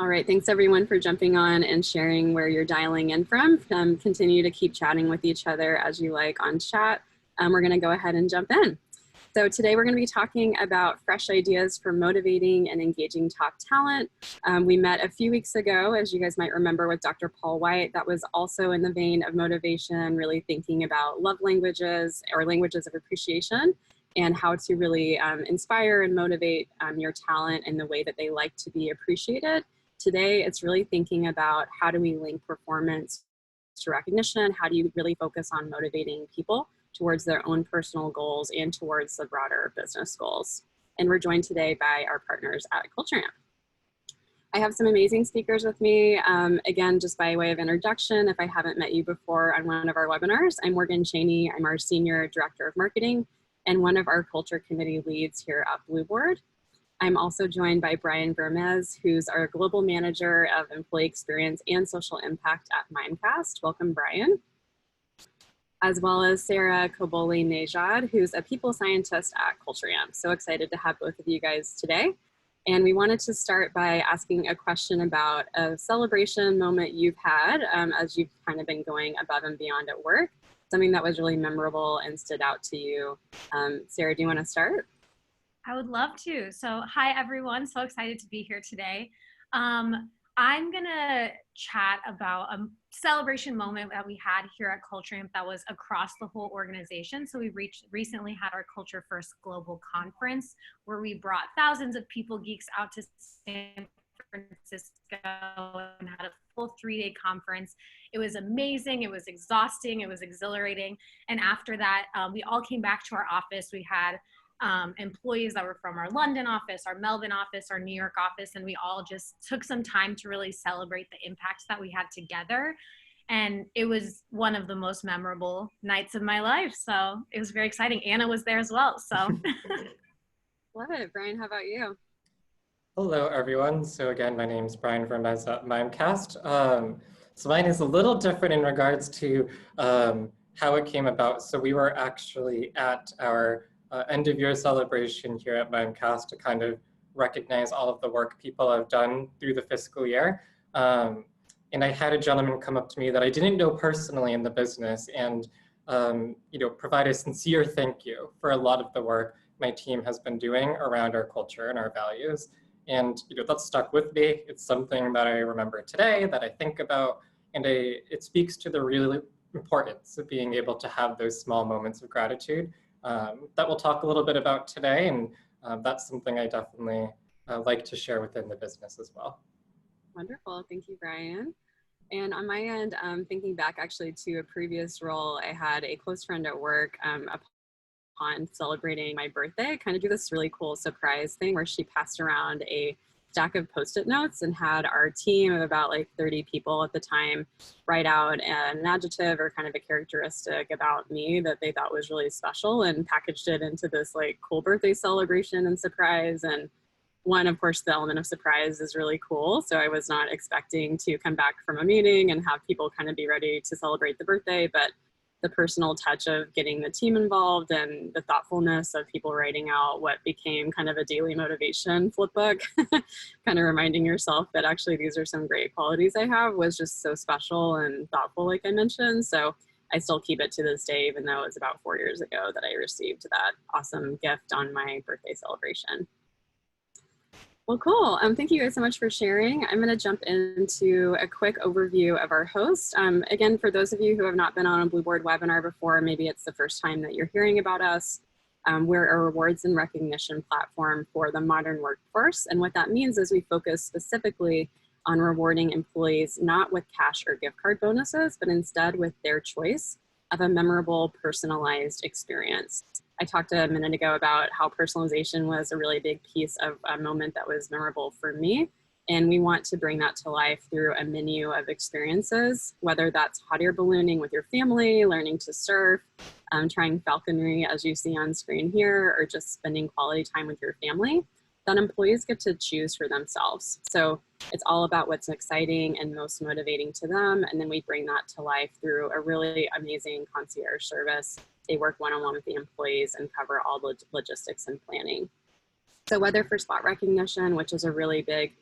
All right, thanks everyone for jumping on and sharing where you're dialing in from. Continue to keep chatting with each other as you like on chat. We're gonna go ahead and jump in. So today we're gonna be talking about fresh ideas for motivating and engaging top talent. We met a few weeks ago, as you guys might remember, with Dr. Paul White. That was also in the vein of motivation, really thinking about love languages or languages of appreciation and how to really inspire and motivate your talent in the way that they like to be appreciated. Today, it's really thinking about how do we link performance to recognition? How do you really focus on motivating people towards their own personal goals and towards the broader business goals? And we're joined today by our partners at Culture Amp. I have some amazing speakers with me. Again, just by way of introduction, if I haven't met you before on one of our webinars, I'm Morgan Cheney. I'm our Senior Director of Marketing and one of our Culture Committee leads here at Blueboard. I'm also joined by Bryan Vermes, who's our Global Manager of Employee Experience and Social Impact at Mimecast. Welcome, Bryan. As well as Sarah Koboli-Nejad, who's a People Scientist at Culture Amp. So excited to have both of you guys today. And we wanted to start by asking a question about a celebration moment you've had as you've kind of been going above and beyond at work, something that was really memorable and stood out to you. Sarah, do you want to start? I would love to. So hi, everyone. So excited to be here today. I'm going to chat about a celebration moment that we had here at Culture Amp that was across the whole organization. So we recently had our Culture First Global Conference where we brought thousands of People Geeks out to San Francisco and had a full 3-day conference. It was amazing. It was exhausting. It was exhilarating. And after that, we all came back to our office. We had employees that were from our London office, our Melbourne office, our New York office, and we all just took some time to really celebrate the impacts that we had together. And it was one of the most memorable nights of my life. So it was very exciting. Anna was there as well. So love it. Bryan, how about you? Hello, everyone. So again, my name is Bryan Vermes at Mimecast. So mine is a little different in regards to how it came about. So we were actually at our end of year celebration here at Mimecast to kind of recognize all of the work people have done through the fiscal year. And I had a gentleman come up to me that I didn't know personally in the business and provide a sincere thank you for a lot of the work my team has been doing around our culture and our values. And that stuck with me. It's something that I remember today, that I think about, and it speaks to the real importance of being able to have those small moments of gratitude that we'll talk a little bit about today, and that's something I definitely like to share within the business as well. Wonderful, thank you, Bryan. And on my end, thinking back actually to a previous role, I had a close friend at work upon celebrating my birthday, kind of do this really cool surprise thing where she passed around a stack of Postit Notes and had our team of about like 30 people at the time write out an adjective or kind of a characteristic about me that they thought was really special and packaged it into this like cool birthday celebration and surprise. And one, of course, the element of surprise is really cool. So I was not expecting to come back from a meeting and have people kind of be ready to celebrate the birthday, but the personal touch of getting the team involved and the thoughtfulness of people writing out what became kind of a daily motivation flip book, kind of reminding yourself that actually these are some great qualities I have was just so special and thoughtful, like I mentioned. So I still keep it to this day, even though it was about 4 years ago that I received that awesome gift on my birthday celebration. Well, cool. Thank you guys so much for sharing. I'm going to jump into a quick overview of our host. Again, for those of you who have not been on a Blueboard webinar before, maybe it's the first time that you're hearing about us. We're a rewards and recognition platform for the modern workforce. And what that means is we focus specifically on rewarding employees, not with cash or gift card bonuses, but instead with their choice of a memorable, personalized experience. I talked a minute ago about how personalization was a really big piece of a moment that was memorable for me. And we want to bring that to life through a menu of experiences, whether that's hot air ballooning with your family, learning to surf, trying falconry as you see on screen here, or just spending quality time with your family, that employees get to choose for themselves. So it's all about what's exciting and most motivating to them. And then we bring that to life through a really amazing concierge service. They work one-on-one with the employees and cover all the logistics and planning. So whether for spot recognition, which is a really big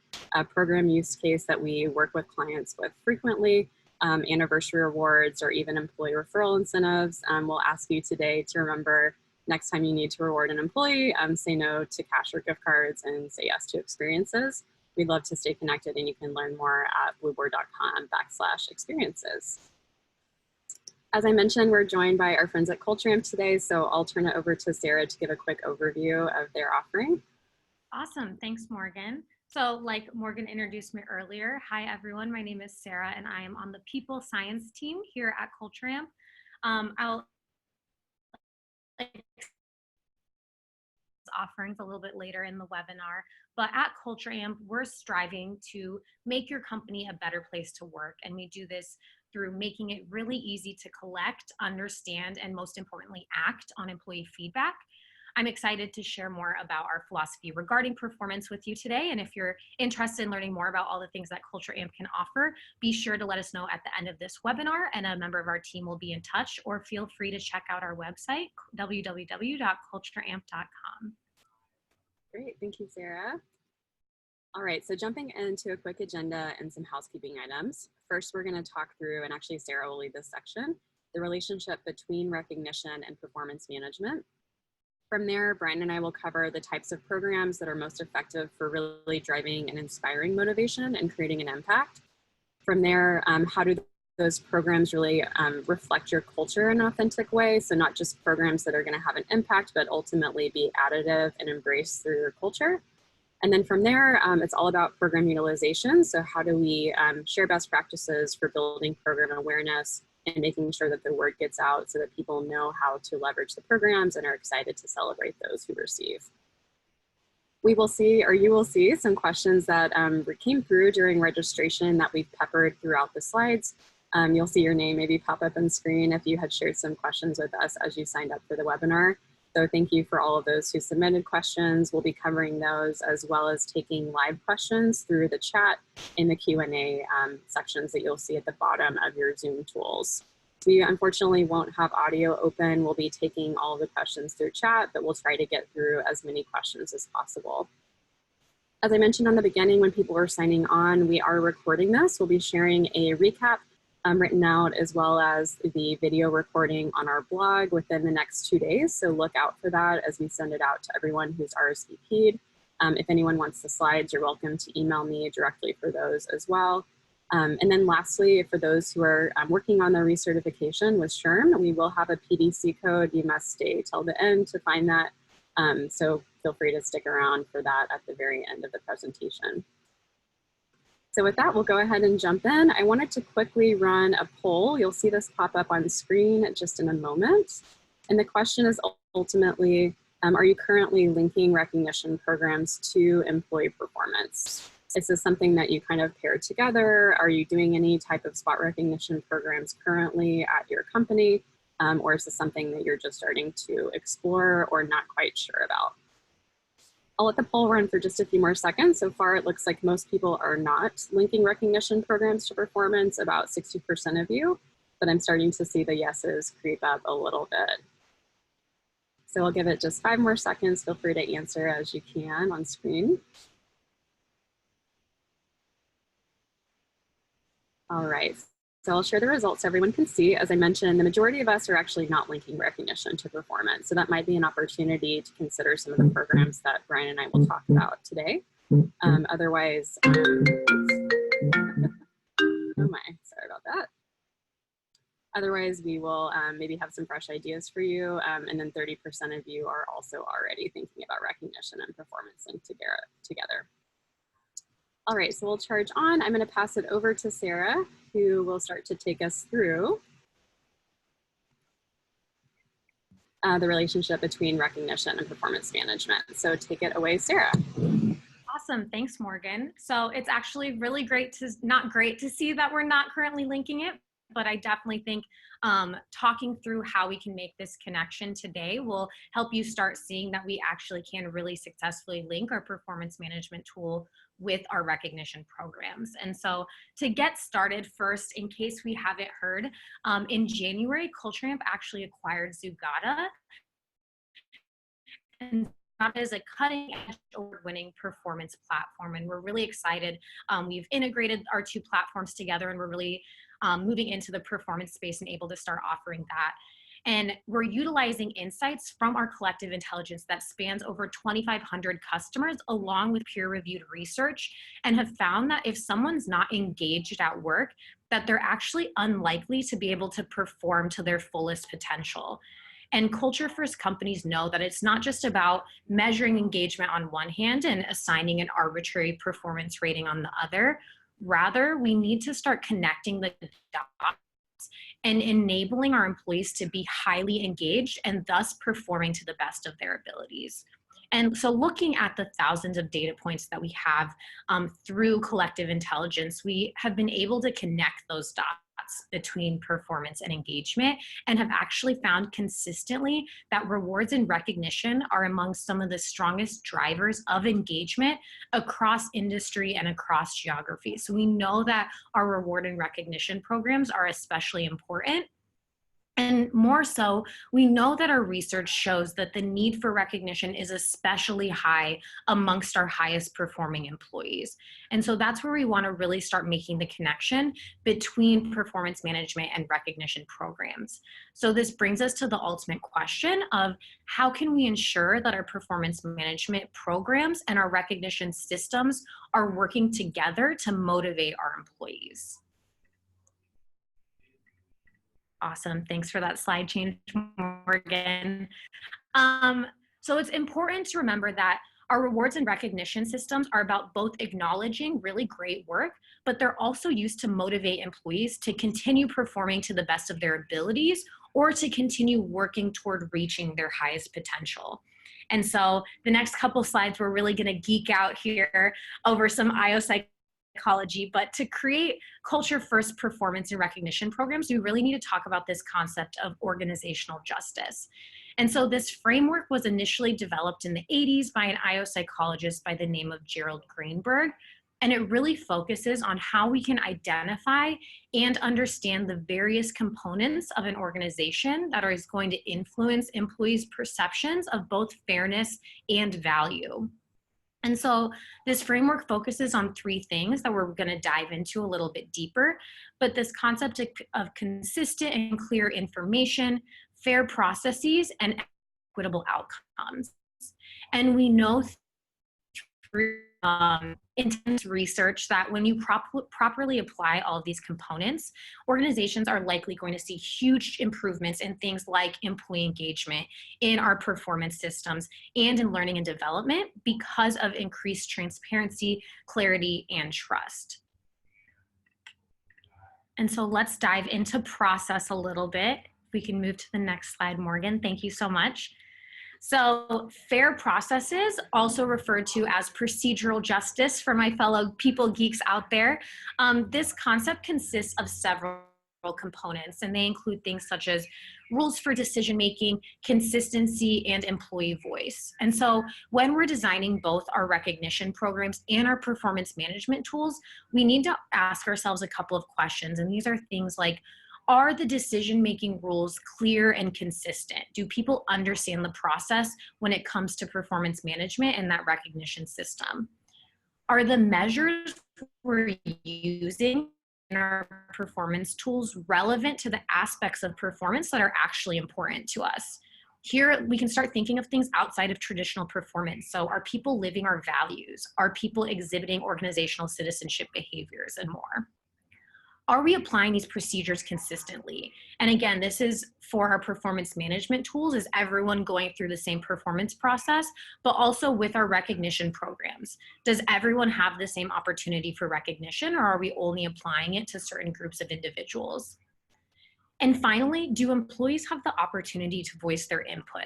program use case that we work with clients with frequently, anniversary rewards, or even employee referral incentives, we'll ask you today to remember next time you need to reward an employee, say no to cash or gift cards and say yes to experiences. We'd love to stay connected, and you can learn more at blueboard.com/experiences. As I mentioned, we're joined by our friends at CultureAmp today, so I'll turn it over to Sarah to give a quick overview of their offering. Awesome, thanks Morgan. So like Morgan introduced me earlier, hi everyone, my name is Sarah and I am on the people science team here at CultureAmp. I'll offerings a little bit later in the webinar, but at CultureAmp, we're striving to make your company a better place to work, and we do this through making it really easy to collect, understand, and most importantly, act on employee feedback. I'm excited to share more about our philosophy regarding performance with you today. And if you're interested in learning more about all the things that CultureAmp can offer, be sure to let us know at the end of this webinar, and a member of our team will be in touch, or feel free to check out our website, www.cultureamp.com. Great, thank you, Sarah. All right, so jumping into a quick agenda and some housekeeping items. First, we're going to talk through, and actually Sarah will lead this section, the relationship between recognition and performance management. From there, Bryan and I will cover the types of programs that are most effective for really driving and inspiring motivation and creating an impact. From there, how do those programs really reflect your culture in an authentic way? So not just programs that are going to have an impact, but ultimately be additive and embraced through your culture. And then from there, it's all about program utilization. So how do we share best practices for building program awareness and making sure that the word gets out so that people know how to leverage the programs and are excited to celebrate those who receive. We will see, or you will see, some questions that came through during registration that we've peppered throughout the slides. You'll see your name maybe pop up on screen if you had shared some questions with us as you signed up for the webinar. So thank you for all of those who submitted questions. We'll be covering those as well as taking live questions through the chat in the Q&A sections that you'll see at the bottom of your Zoom tools. We unfortunately won't have audio open. We'll be taking all of the questions through chat, but we'll try to get through as many questions as possible. As I mentioned on the beginning, when people are signing on, we are recording this. We'll be sharing a recap written out, as well as the video recording on our blog within the next 2 days. So look out for that as we send it out to everyone who's RSVP'd. If anyone wants the slides, you're welcome to email me directly for those as well. And then lastly, for those who are working on their recertification with SHRM, we will have a PDC code. You must stay till the end to find that. So feel free to stick around for that at the very end of the presentation. So with that, we'll go ahead and jump in. I wanted to quickly run a poll. You'll see this pop up on screen just in a moment. And the question is ultimately, are you currently linking recognition programs to employee performance? Is this something that you kind of pair together? Are you doing any type of spot recognition programs currently at your company? Or is this something that you're just starting to explore or not quite sure about? I'll let the poll run for just a few more seconds. So far, it looks like most people are not linking recognition programs to performance, about 60% of you, but I'm starting to see the yeses creep up a little bit. So I'll give it just 5 more seconds. Feel free to answer as you can on screen. All right. So I'll share the results so everyone can see. As I mentioned, the majority of us are actually not linking recognition to performance. So that might be an opportunity to consider some of the programs that Bryan and I will talk about today. Otherwise, oh my, sorry about that. Otherwise, we will maybe have some fresh ideas for you. And then 30% of you are also already thinking about recognition and performance linked together. All right, so we'll charge on. I'm going to pass it over to Sarah, who will start to take us through the relationship between recognition and performance management. So take it away, Sarah. Awesome, thanks Morgan. So it's actually really great to, not great to see that we're not currently linking it, but I definitely think talking through how we can make this connection today will help you start seeing that we actually can really successfully link our performance management tool with our recognition programs. And so to get started first, in case we haven't heard, in January, CultureAmp actually acquired Zugata. And as a cutting-edge, award-winning performance platform, and we're really excited. We've integrated our two platforms together, and we're really moving into the performance space and able to start offering that. And we're utilizing insights from our collective intelligence that spans over 2,500 customers, along with peer-reviewed research, and have found that if someone's not engaged at work, that they're actually unlikely to be able to perform to their fullest potential. And culture-first companies know that it's not just about measuring engagement on one hand and assigning an arbitrary performance rating on the other. Rather, we need to start connecting the dots and enabling our employees to be highly engaged and thus performing to the best of their abilities. And so looking at the thousands of data points that we have through collective intelligence, we have been able to connect those dots between performance and engagement, and have actually found consistently that rewards and recognition are among some of the strongest drivers of engagement across industry and across geography. So we know that our reward and recognition programs are especially important. And more so, we know that our research shows that the need for recognition is especially high amongst our highest performing employees. And so that's where we want to really start making the connection between performance management and recognition programs. So this brings us to the ultimate question of how can we ensure that our performance management programs and our recognition systems are working together to motivate our employees? Awesome. Thanks for that slide change, Morgan. So it's important to remember that our rewards and recognition systems are about both acknowledging really great work, but they're also used to motivate employees to continue performing to the best of their abilities or to continue working toward reaching their highest potential. And so the next couple slides, we're really going to geek out here over some IO psychology, but to create culture-first performance and recognition programs, we really need to talk about this concept of organizational justice. And so this framework was initially developed in the 80s by an IO psychologist by the name of Gerald Greenberg, and it really focuses on how we can identify and understand the various components of an organization that is going to influence employees' perceptions of both fairness and value. And so this framework focuses on three things that we're going to dive into a little bit deeper, but this concept of consistent and clear information, fair processes, and equitable outcomes. And we know through intense research that when you properly apply all of these components, organizations are likely going to see huge improvements in things like employee engagement, in our performance systems, and in learning and development because of increased transparency, clarity, and trust. And so let's dive into process a little bit. If we can move to the next slide, Morgan. Thank you so much. So fair processes, also referred to as procedural justice for my fellow people geeks out there. This concept consists of several components, and they include things such as rules for decision-making, consistency, and employee voice. And so when we're designing both our recognition programs and our performance management tools, we need to ask ourselves a couple of questions. And these are things like, are the decision-making rules clear and consistent? Do people understand the process when it comes to performance management and that recognition system? Are the measures we're using in our performance tools relevant to the aspects of performance that are actually important to us? Here, we can start thinking of things outside of traditional performance. So are people living our values? Are people exhibiting organizational citizenship behaviors and more? Are we applying these procedures consistently? And again, this is for our performance management tools. Is everyone going through the same performance process, but also with our recognition programs? Does everyone have the same opportunity for recognition, or are we only applying it to certain groups of individuals? And finally, do employees have the opportunity to voice their input?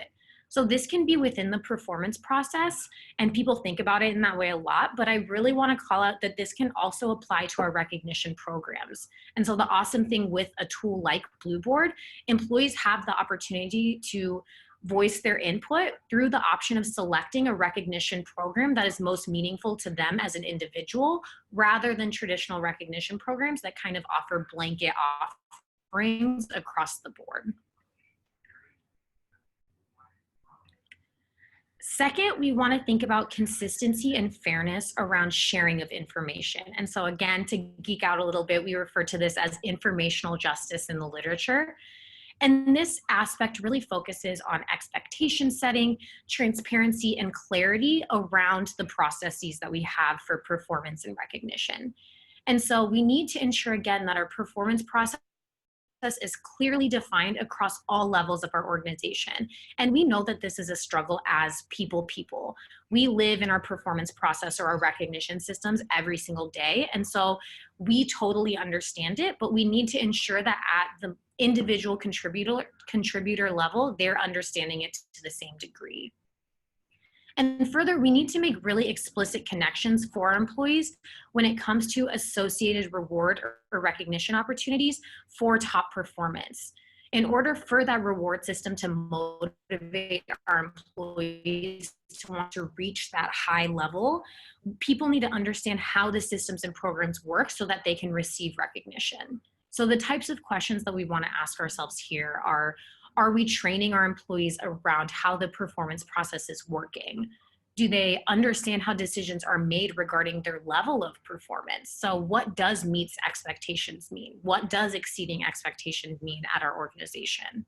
So this can be within the performance process, and people think about it in that way a lot, but I really want to call out that this can also apply to our recognition programs. And so the awesome thing with a tool like Blueboard, employees have the opportunity to voice their input through the option of selecting a recognition program that is most meaningful to them as an individual, rather than traditional recognition programs that kind of offer blanket offerings across the board. Second, we want to think about consistency and fairness around sharing of information. And so again, to geek out a little bit, we refer to this as informational justice in the literature. And this aspect really focuses on expectation setting, transparency, and clarity around the processes that we have for performance and recognition. And so we need to ensure, again, that our performance process is clearly defined across all levels of our organization. And we know that this is a struggle as people. We live in our performance process or our recognition systems every single day. And so we totally understand it, but we need to ensure that at the individual contributor level, they're understanding it to the same degree. And further, we need to make really explicit connections for our employees when it comes to associated reward or recognition opportunities for top performance. In order for that reward system to motivate our employees to want to reach that high level, people need to understand how the systems and programs work so that they can receive recognition. So the types of questions that we want to ask ourselves here are we training our employees around how the performance process is working? Do they understand how decisions are made regarding their level of performance? So what does meets expectations mean? What does exceeding expectations mean at our organization?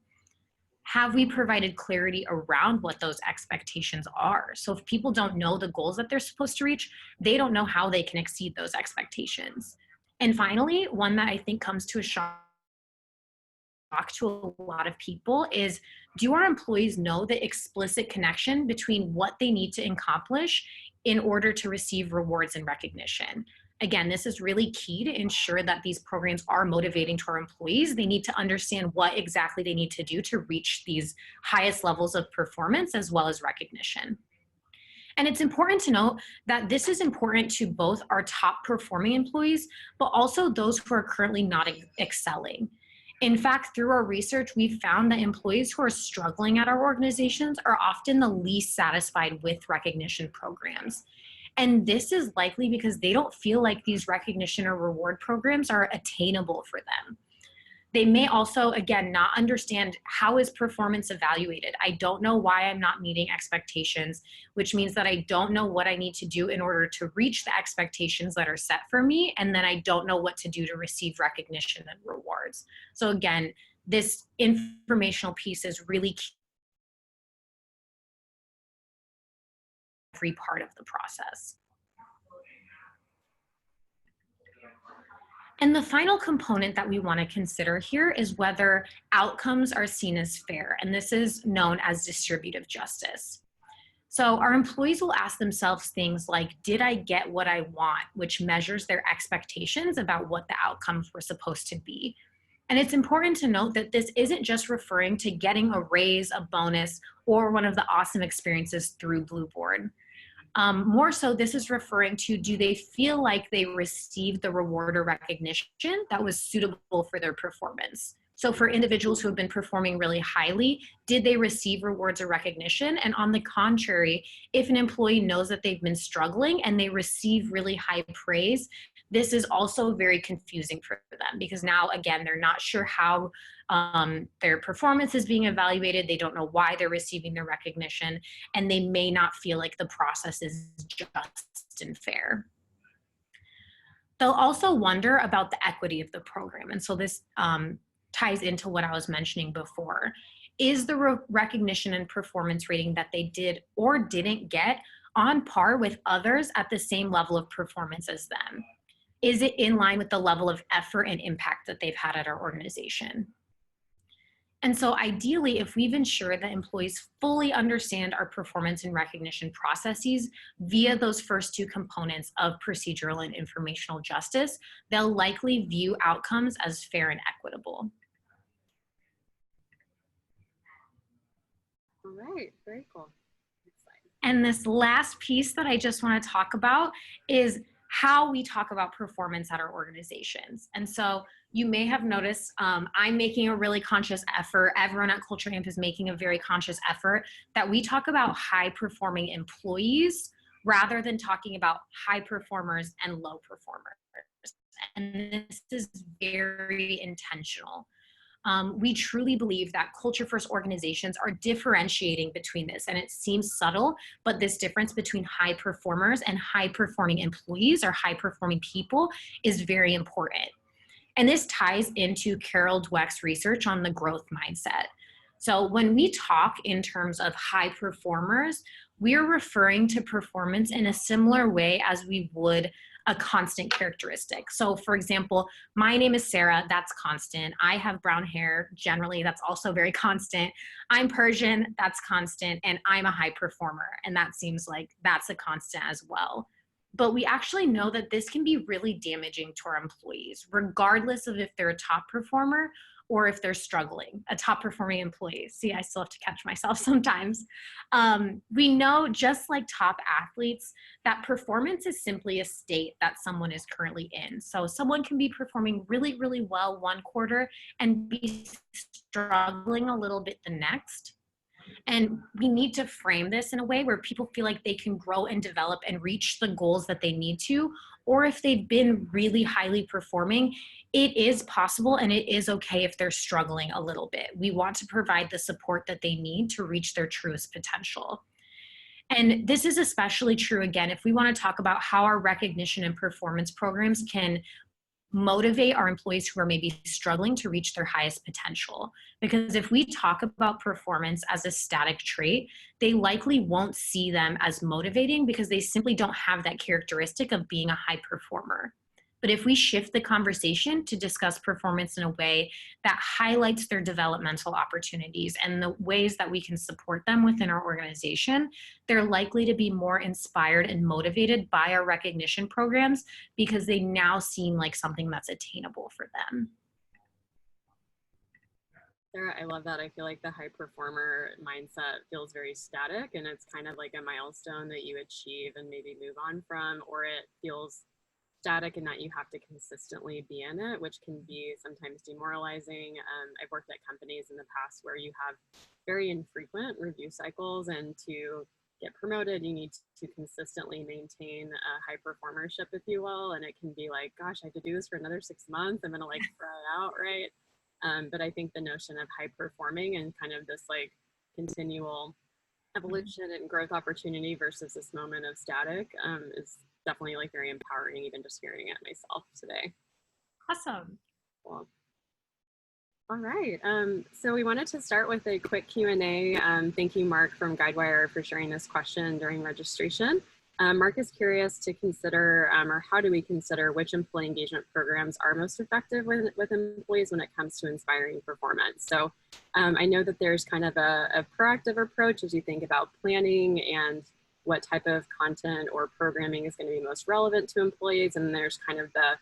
Have we provided clarity around what those expectations are? So if people don't know the goals that they're supposed to reach, they don't know how they can exceed those expectations. And finally, one that I think comes to a shock to a lot of people is, do our employees know the explicit connection between what they need to accomplish in order to receive rewards and recognition? Again, this is really key to ensure that these programs are motivating to our employees. They need to understand what exactly they need to do to reach these highest levels of performance as well as recognition. And it's important to note that this is important to both our top performing employees, but also those who are currently not excelling. In fact, through our research, we've found that employees who are struggling at our organizations are often the least satisfied with recognition programs. And this is likely because they don't feel like these recognition or reward programs are attainable for them. They may also, again, not understand how is performance evaluated. I don't know why I'm not meeting expectations, which means that I don't know what I need to do in order to reach the expectations that are set for me, and then I don't know what to do to receive recognition and rewards. So again, this informational piece is really key in every part of the process. And the final component that we want to consider here is whether outcomes are seen as fair, and this is known as distributive justice. So our employees will ask themselves things like, did I get what I want, which measures their expectations about what the outcomes were supposed to be. And it's important to note that this isn't just referring to getting a raise, a bonus, or one of the awesome experiences through Blueboard. More so, this is referring to, do they feel like they received the reward or recognition that was suitable for their performance? So for individuals who have been performing really highly, did they receive rewards or recognition? And on the contrary, if an employee knows that they've been struggling and they receive really high praise, this is also very confusing for them, because now, again, they're not sure how their performance is being evaluated. They don't know why they're receiving their recognition, and they may not feel like the process is just and fair. They'll also wonder about the equity of the program. And so this ties into what I was mentioning before. Is the recognition and performance rating that they did or didn't get on par with others at the same level of performance as them? Is it in line with the level of effort and impact that they've had at our organization? And so ideally, if we've ensured that employees fully understand our performance and recognition processes via those first two components of procedural and informational justice, they'll likely view outcomes as fair and equitable. All right, very cool. And this last piece that I just want to talk about is how we talk about performance at our organizations. And so you may have noticed I'm making a really conscious effort. Everyone at Culture Amp is making a very conscious effort that we talk about high performing employees rather than talking about high performers and low performers. And this is very intentional. We truly believe that culture first organizations are differentiating between this, and it seems subtle, but this difference between high performers and high performing employees or high performing people is very important. And this ties into Carol Dweck's research on the growth mindset. So when we talk in terms of high performers, we are referring to performance in a similar way as we would a constant characteristic. So for example, my name is Sarah, that's constant. I have brown hair, generally that's also very constant. I'm Persian, that's constant. And I'm a high performer. And that seems like that's a constant as well. But we actually know that this can be really damaging to our employees, regardless of if they're a top performer or if they're struggling, a top performing employee. See, I still have to catch myself sometimes. We know, just like top athletes, that performance is simply a state that someone is currently in. So someone can be performing really, really well one quarter and be struggling a little bit the next. And we need to frame this in a way where people feel like they can grow and develop and reach the goals that they need to, or if they've been really highly performing, it is possible and it is okay if they're struggling a little bit. We want to provide the support that they need to reach their truest potential. And this is especially true, again, if we want to talk about how our recognition and performance programs can motivate our employees who are maybe struggling to reach their highest potential. Because if we talk about performance as a static trait, they likely won't see them as motivating because they simply don't have that characteristic of being a high performer. But if we shift the conversation to discuss performance in a way that highlights their developmental opportunities and the ways that we can support them within our organization, they're likely to be more inspired and motivated by our recognition programs because they now seem like something that's attainable for them. Sarah, I love that. I feel like the high performer mindset feels very static, and it's kind of like a milestone that you achieve and maybe move on from, or it feels static and that you have to consistently be in it, which can be sometimes demoralizing. I've worked at companies in the past where you have very infrequent review cycles, and to get promoted, you need to consistently maintain a high performership, if you will. And it can be like, gosh, I have to do this for another 6 months. I'm gonna like throw it out, right? But I think the notion of high performing and kind of this like continual evolution and growth opportunity versus this moment of static is definitely like very empowering, even just hearing it myself today. Awesome. Cool. All right, so we wanted to start with a quick Q&A. Thank you, Mark from Guidewire, for sharing this question during registration. Mark is curious to consider, or how do we consider which employee engagement programs are most effective with employees when it comes to inspiring performance? So I know that there's kind of a proactive approach as you think about planning and what type of content or programming is going to be most relevant to employees. And there's kind of the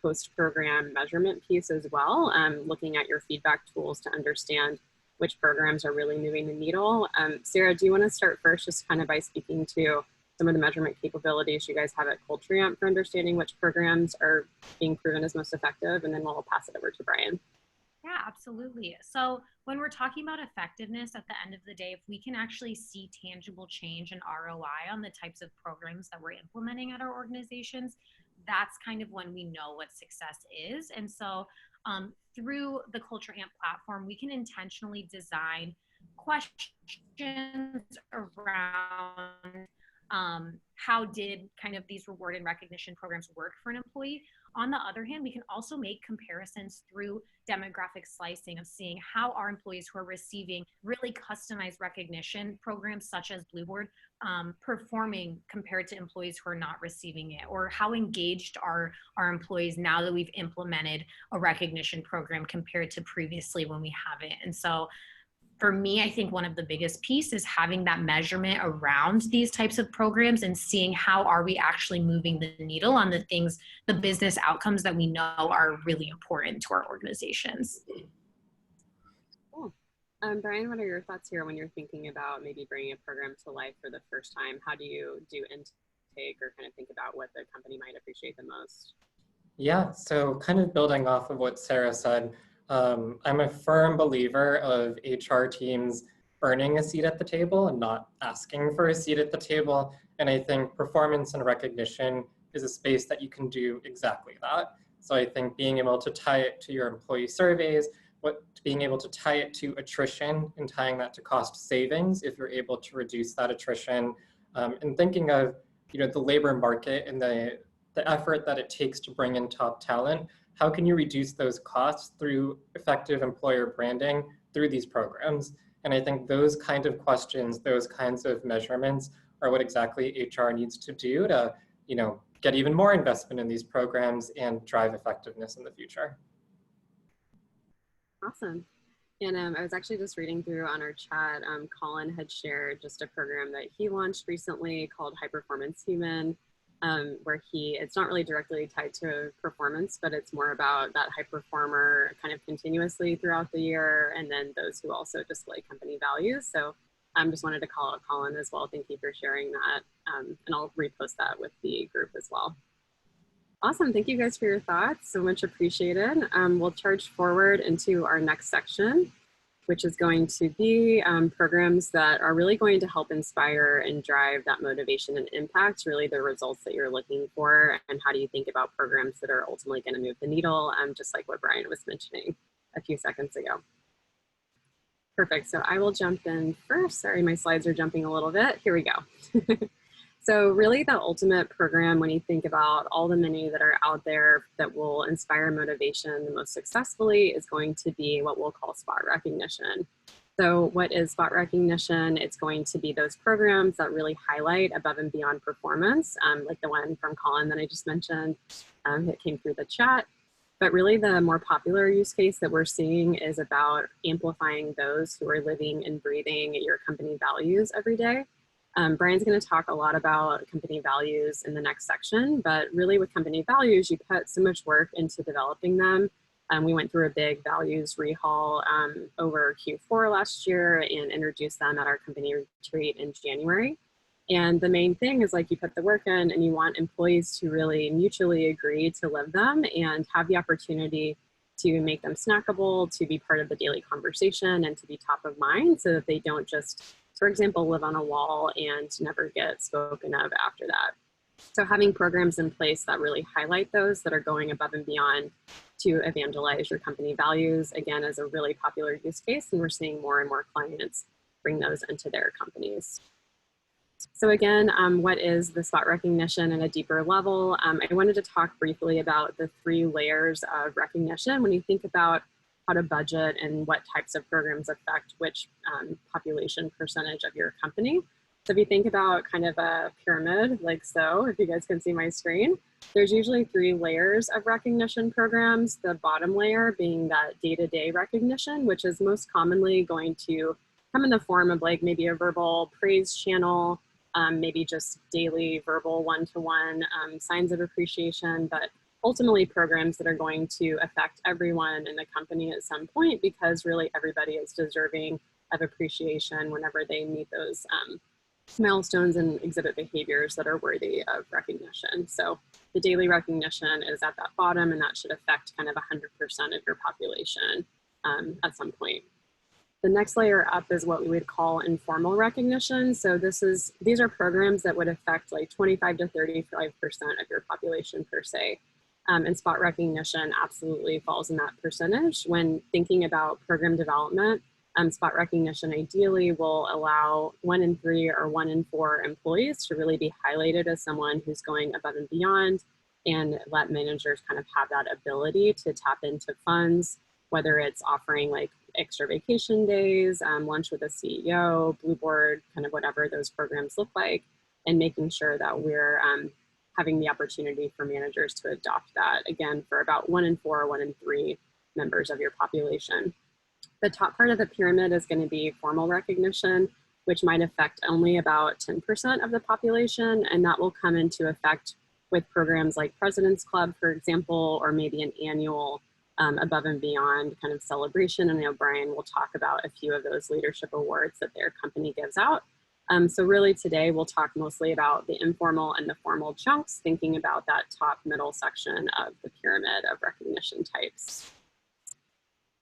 post-program measurement piece as well, looking at your feedback tools to understand which programs are really moving the needle. Sarah, do you want to start first just kind of by speaking to some of the measurement capabilities you guys have at Cultureamp for understanding which programs are being proven as most effective, and then we'll pass it over to Bryan. Yeah, absolutely. So when we're talking about effectiveness at the end of the day, if we can actually see tangible change and ROI on the types of programs that we're implementing at our organizations, that's kind of when we know what success is. And so through the Cultureamp platform, we can intentionally design questions around how did kind of these reward and recognition programs work for an employee. On the other hand, we can also make comparisons through demographic slicing of seeing how our employees who are receiving really customized recognition programs such as Blueboard performing compared to employees who are not receiving it, or how engaged are our employees now that we've implemented a recognition program compared to previously when we haven't. And so for me, I think one of the biggest pieces is having that measurement around these types of programs and seeing how are we actually moving the needle on the things, the business outcomes that we know are really important to our organizations. Cool. Bryan, what are your thoughts here when you're thinking about maybe bringing a program to life for the first time? How do you do intake or kind of think about what the company might appreciate the most? Yeah, so kind of building off of what Sarah said, I'm a firm believer of HR teams earning a seat at the table and not asking for a seat at the table. And I think performance and recognition is a space that you can do exactly that. So I think being able to tie it to your employee surveys, being able to tie it to attrition and tying that to cost savings, if you're able to reduce that attrition, and thinking of, the labor market and the effort that it takes to bring in top talent, how can you reduce those costs through effective employer branding through these programs? And I think those kind of questions, those kinds of measurements are what exactly HR needs to do to, get even more investment in these programs and drive effectiveness in the future. Awesome. And I was actually just reading through on our chat, Colin had shared just a program that he launched recently called High Performance Human, where it's not really directly tied to performance, but it's more about that high performer kind of continuously throughout the year, and then those who also display company values. So I just wanted to call out Colin as well. Thank you for sharing that. And I'll repost that with the group as well. Awesome, thank you guys for your thoughts, so much appreciated. We'll charge forward into our next section, which is going to be programs that are really going to help inspire and drive that motivation and impact, really the results that you're looking for, and how do you think about programs that are ultimately going to move the needle, just like what Bryan was mentioning a few seconds ago. Perfect, so I will jump in first. Sorry, my slides are jumping a little bit. Here we go. So really the ultimate program, when you think about all the many that are out there that will inspire motivation the most successfully, is going to be what we'll call spot recognition. So what is spot recognition? It's going to be those programs that really highlight above and beyond performance, like the one from Colin that I just mentioned that came through the chat. But really the more popular use case that we're seeing is about amplifying those who are living and breathing your company values every day. Bryan's going to talk a lot about company values in the next section, but really with company values, you put so much work into developing them. We went through a big values rehaul over Q4 last year and introduced them at our company retreat in January. And the main thing is, like, you put the work in and you want employees to really mutually agree to live them and have the opportunity to make them snackable, to be part of the daily conversation, and to be top of mind, so that they don't just, for example, live on a wall and never get spoken of after that. So having programs in place that really highlight those that are going above and beyond to evangelize your company values, again, is a really popular use case, and we're seeing more and more clients bring those into their companies. So again, what is the spot recognition at a deeper level? I wanted to talk briefly about the 3 layers of recognition when you think about how to budget and what types of programs affect which population percentage of your company. So if you think about kind of a pyramid, like so, if you guys can see my screen, there's usually 3 layers of recognition programs. The bottom layer being that day-to-day recognition, which is most commonly going to come in the form of like maybe a verbal praise channel, maybe just daily verbal one-to-one signs of appreciation, but ultimately programs that are going to affect everyone in the company at some point, because really everybody is deserving of appreciation whenever they meet those milestones and exhibit behaviors that are worthy of recognition. So the daily recognition is at that bottom, and that should affect kind of 100% of your population at some point. The next layer up is what we would call informal recognition. So these are programs that would affect like 25 to 35% of your population per se. And spot recognition absolutely falls in that percentage. When thinking about program development, spot recognition ideally will allow 1 in 3 or 1 in 4 employees to really be highlighted as someone who's going above and beyond, and let managers kind of have that ability to tap into funds, whether it's offering like extra vacation days, lunch with a CEO, Blueboard, kind of whatever those programs look like, and making sure that we're having the opportunity for managers to adopt that, again, for about 1 in 4 or 1 in 3 members of your population. The top part of the pyramid is going to be formal recognition, which might affect only about 10% of the population, and that will come into effect with programs like President's Club, for example, or maybe an annual above and beyond kind of celebration. And I know Bryan will talk about a few of those leadership awards that their company gives out. So really today we'll talk mostly about the informal and the formal chunks, thinking about that top middle section of the pyramid of recognition types.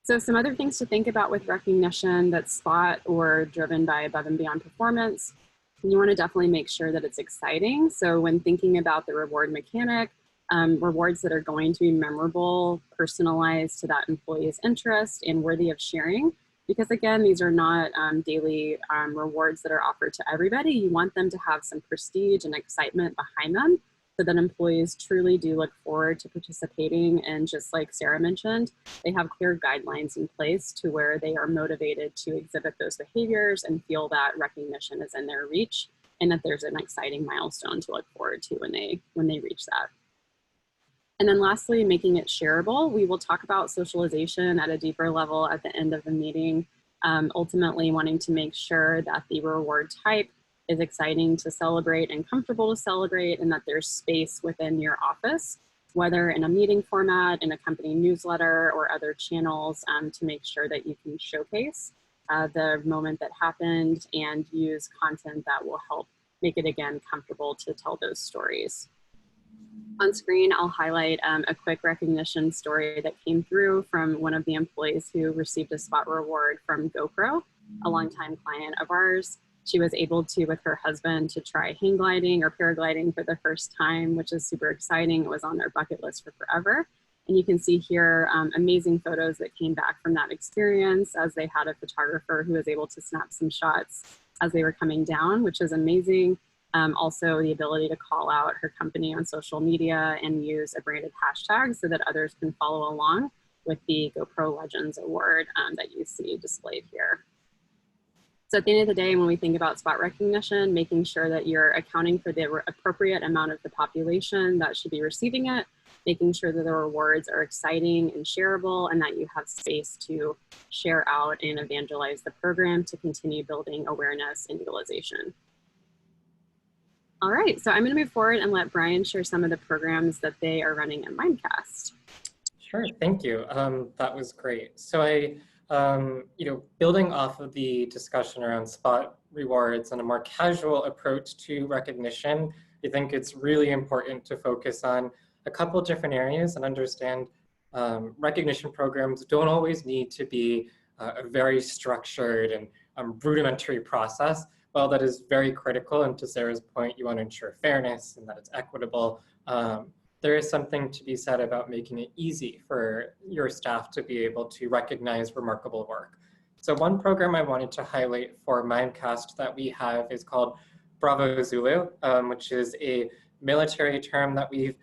So some other things to think about with recognition that's spot or driven by above and beyond performance. You want to definitely make sure that it's exciting. So when thinking about the reward mechanic, rewards that are going to be memorable, personalized to that employee's interest, and worthy of sharing. Because again, these are not daily rewards that are offered to everybody. You want them to have some prestige and excitement behind them so that employees truly do look forward to participating. And just like Sarah mentioned, they have clear guidelines in place to where they are motivated to exhibit those behaviors and feel that recognition is in their reach and that there's an exciting milestone to look forward to when they reach that. And then lastly, making it shareable. We will talk about socialization at a deeper level at the end of the meeting, ultimately wanting to make sure that the reward type is exciting to celebrate and comfortable to celebrate, and that there's space within your office, whether in a meeting format, in a company newsletter, or other channels, to make sure that you can showcase the moment that happened and use content that will help make it, again, comfortable to tell those stories. On screen, I'll highlight a quick recognition story that came through from one of the employees who received a spot reward from GoPro, a longtime client of ours. She was able to, with her husband, to try hang gliding or paragliding for the first time, which is super exciting. It was on their bucket list for forever. And you can see here amazing photos that came back from that experience, as they had a photographer who was able to snap some shots as they were coming down, which is amazing. Also the ability to call out her company on social media and use a branded hashtag so that others can follow along with the GoPro Legends Award that you see displayed here. So at the end of the day, when we think about spot recognition, making sure that you're accounting for the appropriate amount of the population that should be receiving it, making sure that the rewards are exciting and shareable, and that you have space to share out and evangelize the program to continue building awareness and utilization. All right, so I'm going to move forward and let Bryan share some of the programs that they are running at Mimecast. Sure, thank you. That was great. So building off of the discussion around spot rewards and a more casual approach to recognition, I think it's really important to focus on a couple different areas and understand recognition programs don't always need to be a very structured and rudimentary process. While that is very critical, and to Sarah's point, you want to ensure fairness and that it's equitable, there is something to be said about making it easy for your staff to be able to recognize remarkable work. So one program I wanted to highlight for Mimecast that we have is called Bravo Zulu, which is a military term that we've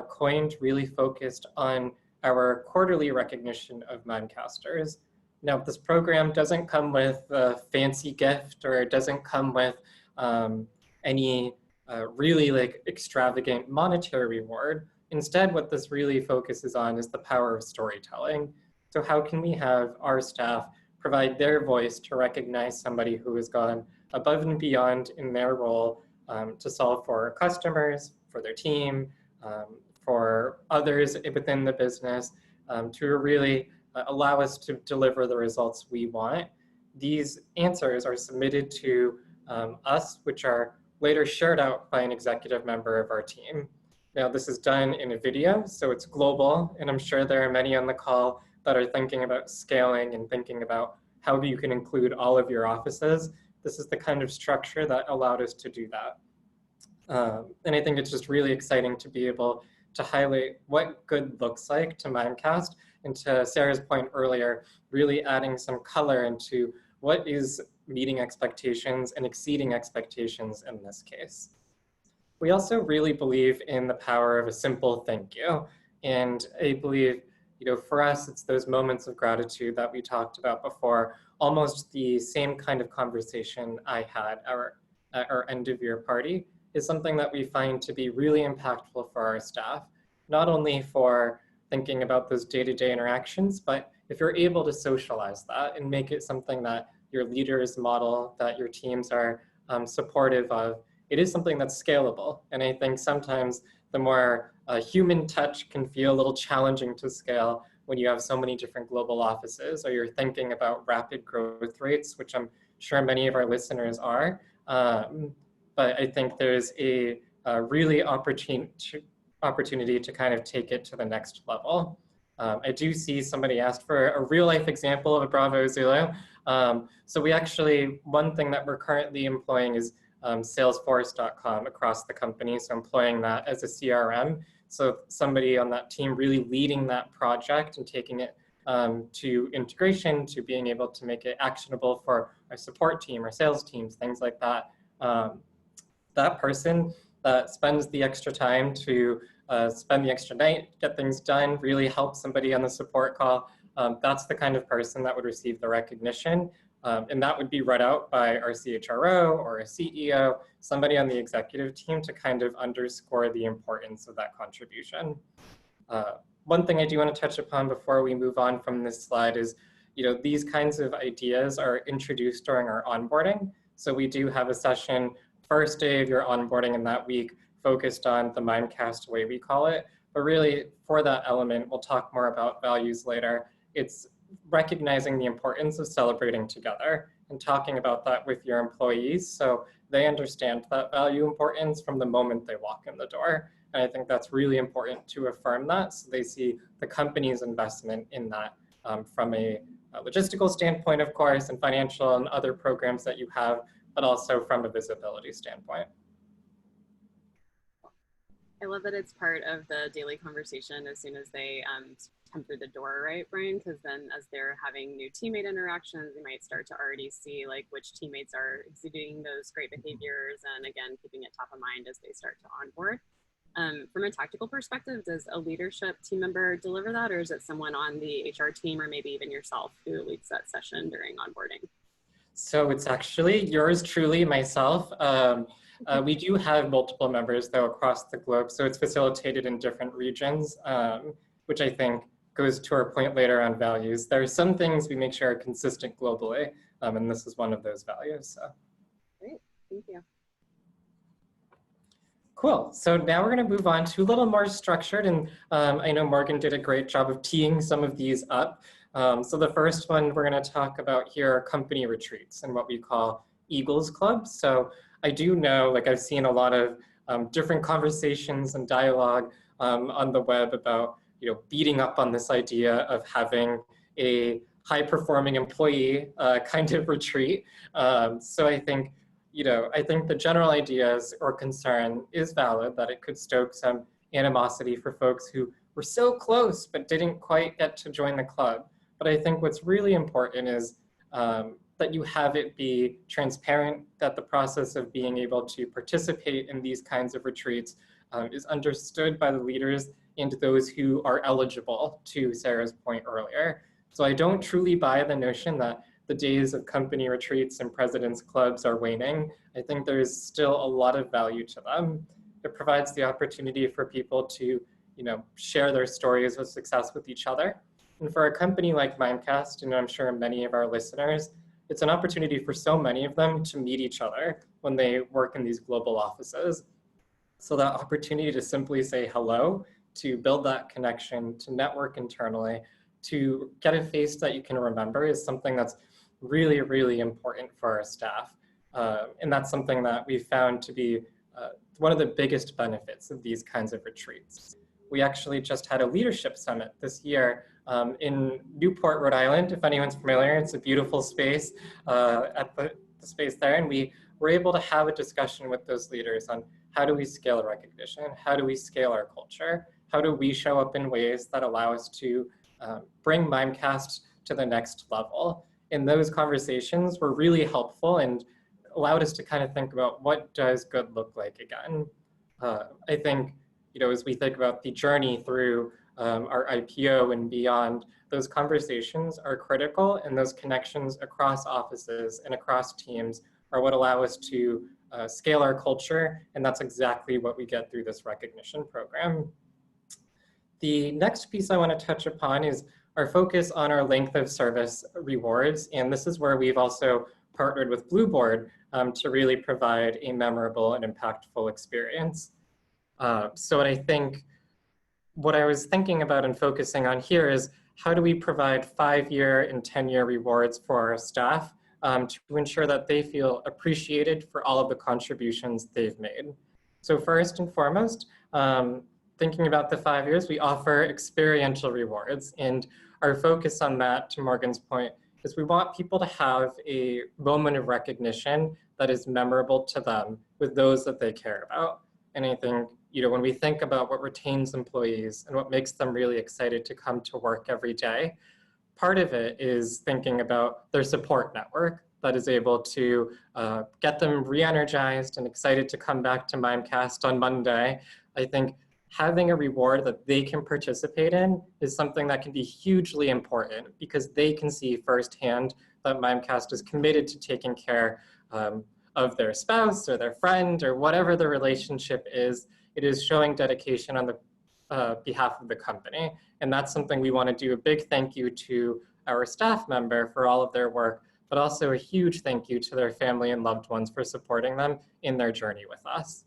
coined, really focused on our quarterly recognition of Mimecasters. Now, this program doesn't come with a fancy gift, or it doesn't come with any really extravagant monetary reward. Instead, what this really focuses on is the power of storytelling. So how can we have our staff provide their voice to recognize somebody who has gone above and beyond in their role to solve for customers, for their team, for others within the business, to really allow us to deliver the results we want. These answers are submitted to us, which are later shared out by an executive member of our team. Now, this is done in a video, so it's global, and I'm sure there are many on the call that are thinking about scaling and thinking about how you can include all of your offices. This is the kind of structure that allowed us to do that. And I think it's just really exciting to be able to highlight what good looks like to Mimecast, and to Sarah's point earlier, really adding some color into what is meeting expectations and exceeding expectations in this case. We also really believe in the power of a simple thank you. And I believe, for us, it's those moments of gratitude that we talked about before, almost the same kind of conversation I had at our end of year party, is something that we find to be really impactful for our staff, not only for thinking about those day-to-day interactions, but if you're able to socialize that and make it something that your leaders model, that your teams are supportive of, it is something that's scalable. And I think sometimes the more human touch can feel a little challenging to scale when you have so many different global offices, or you're thinking about rapid growth rates, which I'm sure many of our listeners are. But I think there's a really opportunity to kind of take it to the next level. I do see somebody asked for a real life example of a Bravo Zulu. So we actually, one thing that we're currently employing is Salesforce.com across the company. So employing that as a CRM. So somebody on that team really leading that project and taking it to integration, to being able to make it actionable for our support team, our sales teams, things like that. That person that spends the extra time to spend the extra night, get things done, really help somebody on the support call, that's the kind of person that would receive the recognition. And that would be read out by our CHRO or a CEO, somebody on the executive team to kind of underscore the importance of that contribution. One thing I do want to touch upon before we move on from this slide is, these kinds of ideas are introduced during our onboarding. So we do have a session, first day of your onboarding in that week, focused on the Mimecast way we call it. But really, for that element, we'll talk more about values later. It's recognizing the importance of celebrating together and talking about that with your employees so they understand that value importance from the moment they walk in the door. And I think that's really important to affirm that so they see the company's investment in that from a logistical standpoint, of course, and financial and other programs that you have, but also from a visibility standpoint. I love that it's part of the daily conversation as soon as they come through the door, right, Brian? Because then as they're having new teammate interactions, they might start to already see like which teammates are exhibiting those great behaviors, and again, keeping it top of mind as they start to onboard. From a tactical perspective, does a leadership team member deliver that, or is it someone on the HR team or maybe even yourself who leads that session during onboarding? So it's actually yours truly, myself. We do have multiple members though across the globe, so it's facilitated in different regions, which I think goes to our point later on values. There are some things we make sure are consistent globally, and this is one of those values. So. Great, thank you. Cool, so now we're gonna move on to a little more structured, and I know Morgan did a great job of teeing some of these up. So the first one we're gonna talk about here are company retreats and what we call Eagles Clubs. So I do know, like I've seen a lot of different conversations and dialogue on the web about, beating up on this idea of having a high-performing employee kind of retreat. So I think, I think the general ideas or concern is valid that it could stoke some animosity for folks who were so close but didn't quite get to join the club. But I think what's really important is that you have it be transparent, that the process of being able to participate in these kinds of retreats is understood by the leaders and those who are eligible, to Sarah's point earlier. So I don't truly buy the notion that the days of company retreats and president's clubs are waning. I think there's still a lot of value to them. It provides the opportunity for people to, share their stories of success with each other. And for a company like Mimecast, and I'm sure many of our listeners, it's an opportunity for so many of them to meet each other when they work in these global offices. So that opportunity to simply say hello, to build that connection, to network internally, to get a face that you can remember is something that's really, really important for our staff. And that's something that we found to be one of the biggest benefits of these kinds of retreats. We actually just had a leadership summit this year in Newport, Rhode Island. If anyone's familiar, it's a beautiful space at the space there. And we were able to have a discussion with those leaders on how do we scale recognition? How do we scale our culture? How do we show up in ways that allow us to bring Mimecast to the next level? And those conversations were really helpful and allowed us to kind of think about what does good look like again. I think, as we think about the journey through our IPO and beyond, those conversations are critical, and those connections across offices and across teams are what allow us to scale our culture, and that's exactly what we get through this recognition program. The next piece I want to touch upon is our focus on our length of service rewards, and this is where we've also partnered with Blueboard to really provide a memorable and impactful experience. So I think what I was thinking about and focusing on here is how do we provide 5-year and 10-year rewards for our staff to ensure that they feel appreciated for all of the contributions they've made. So first and foremost, thinking about the 5 years, we offer experiential rewards, and our focus on that, to Morgan's point, is we want people to have a moment of recognition that is memorable to them with those that they care about. And I think, when we think about what retains employees and what makes them really excited to come to work every day, part of it is thinking about their support network that is able to get them re-energized and excited to come back to Mimecast on Monday. I think having a reward that they can participate in is something that can be hugely important because they can see firsthand that Mimecast is committed to taking care of their spouse or their friend or whatever the relationship is. It is showing dedication on the behalf of the company. And that's something we want to do a big thank you to our staff member for all of their work, but also a huge thank you to their family and loved ones for supporting them in their journey with us.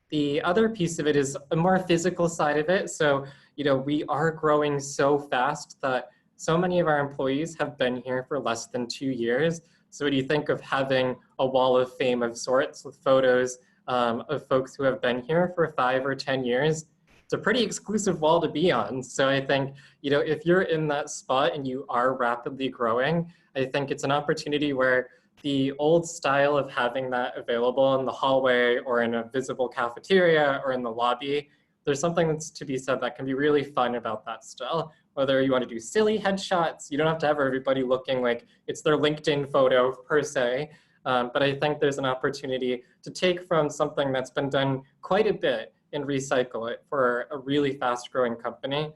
The other piece of it is a more physical side of it. So, we are growing so fast that so many of our employees have been here for less than 2 years. So when you think of having a wall of fame of sorts with photos of folks who have been here for 5 or 10 years, it's a pretty exclusive wall to be on. So I think, if you're in that spot and you are rapidly growing, I think it's an opportunity where the old style of having that available in the hallway or in a visible cafeteria or in the lobby, there's something that's to be said that can be really fun about that still. Whether you want to do silly headshots, you don't have to have everybody looking like it's their LinkedIn photo per se. But I think there's an opportunity to take from something that's been done quite a bit and recycle it for a really fast growing company.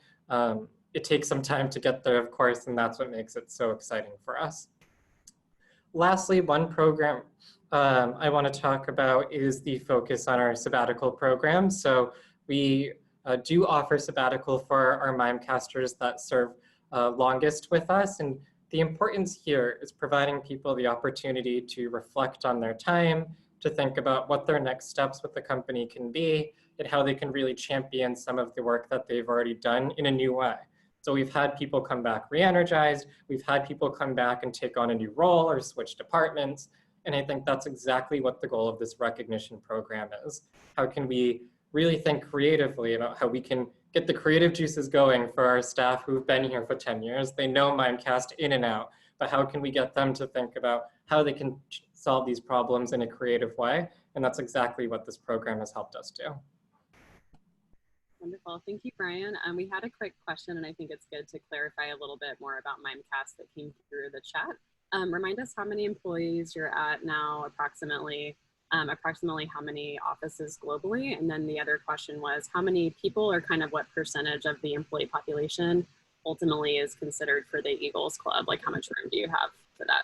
It takes some time to get there, of course, and that's what makes it so exciting for us. Lastly, one program I want to talk about is the focus on our sabbatical program. So we do offer sabbatical for our Mimecasters that serve longest with us. And the importance here is providing people the opportunity to reflect on their time, to think about what their next steps with the company can be, and how they can really champion some of the work that they've already done in a new way. So we've had people come back re-energized, we've had people come back and take on a new role or switch departments. And I think that's exactly what the goal of this recognition program is. How can we really think creatively about how we can get the creative juices going for our staff who've been here for 10 years. They know Mimecast in and out, but how can we get them to think about how they can solve these problems in a creative way? And that's exactly what this program has helped us do. Wonderful. Thank you, Brian. We had a quick question, and I think it's good to clarify a little bit more about Mimecast that came through the chat. Remind us how many employees you're at now, approximately how many offices globally? And then the other question was how many people or kind of what percentage of the employee population ultimately is considered for the Eagles Club? Like how much room do you have for that?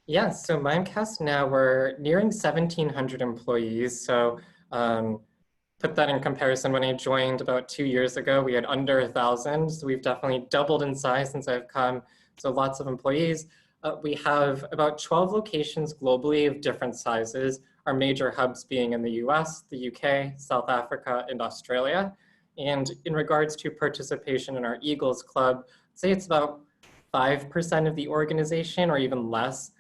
Yeah, so Mimecast now we're nearing 1,700 employees. So put that in comparison, when I joined about 2 years ago, we had under 1,000. So we've definitely doubled in size since I've come. So lots of employees. We have about 12 locations globally of different sizes, our major hubs being in the US, the UK, South Africa, and Australia. And in regards to participation in our Eagles Club, say it's about 5% of the organization or even less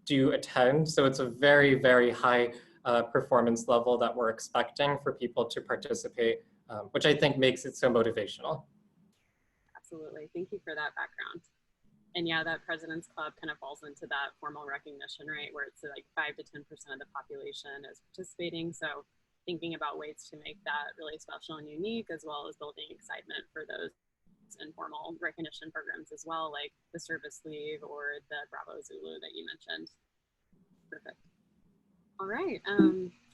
do attend. So it's a very, very high performance level that we're expecting for people to participate, which I think makes it so motivational. Absolutely. Thank you for that background. And yeah, that President's Club kind of falls into that formal recognition, right? Where it's like 5 to 10% of the population is participating. So thinking about ways to make that really special and unique, as well as building excitement for those informal recognition programs as well, like the service leave or the Bravo Zulu that you mentioned. Perfect. All right,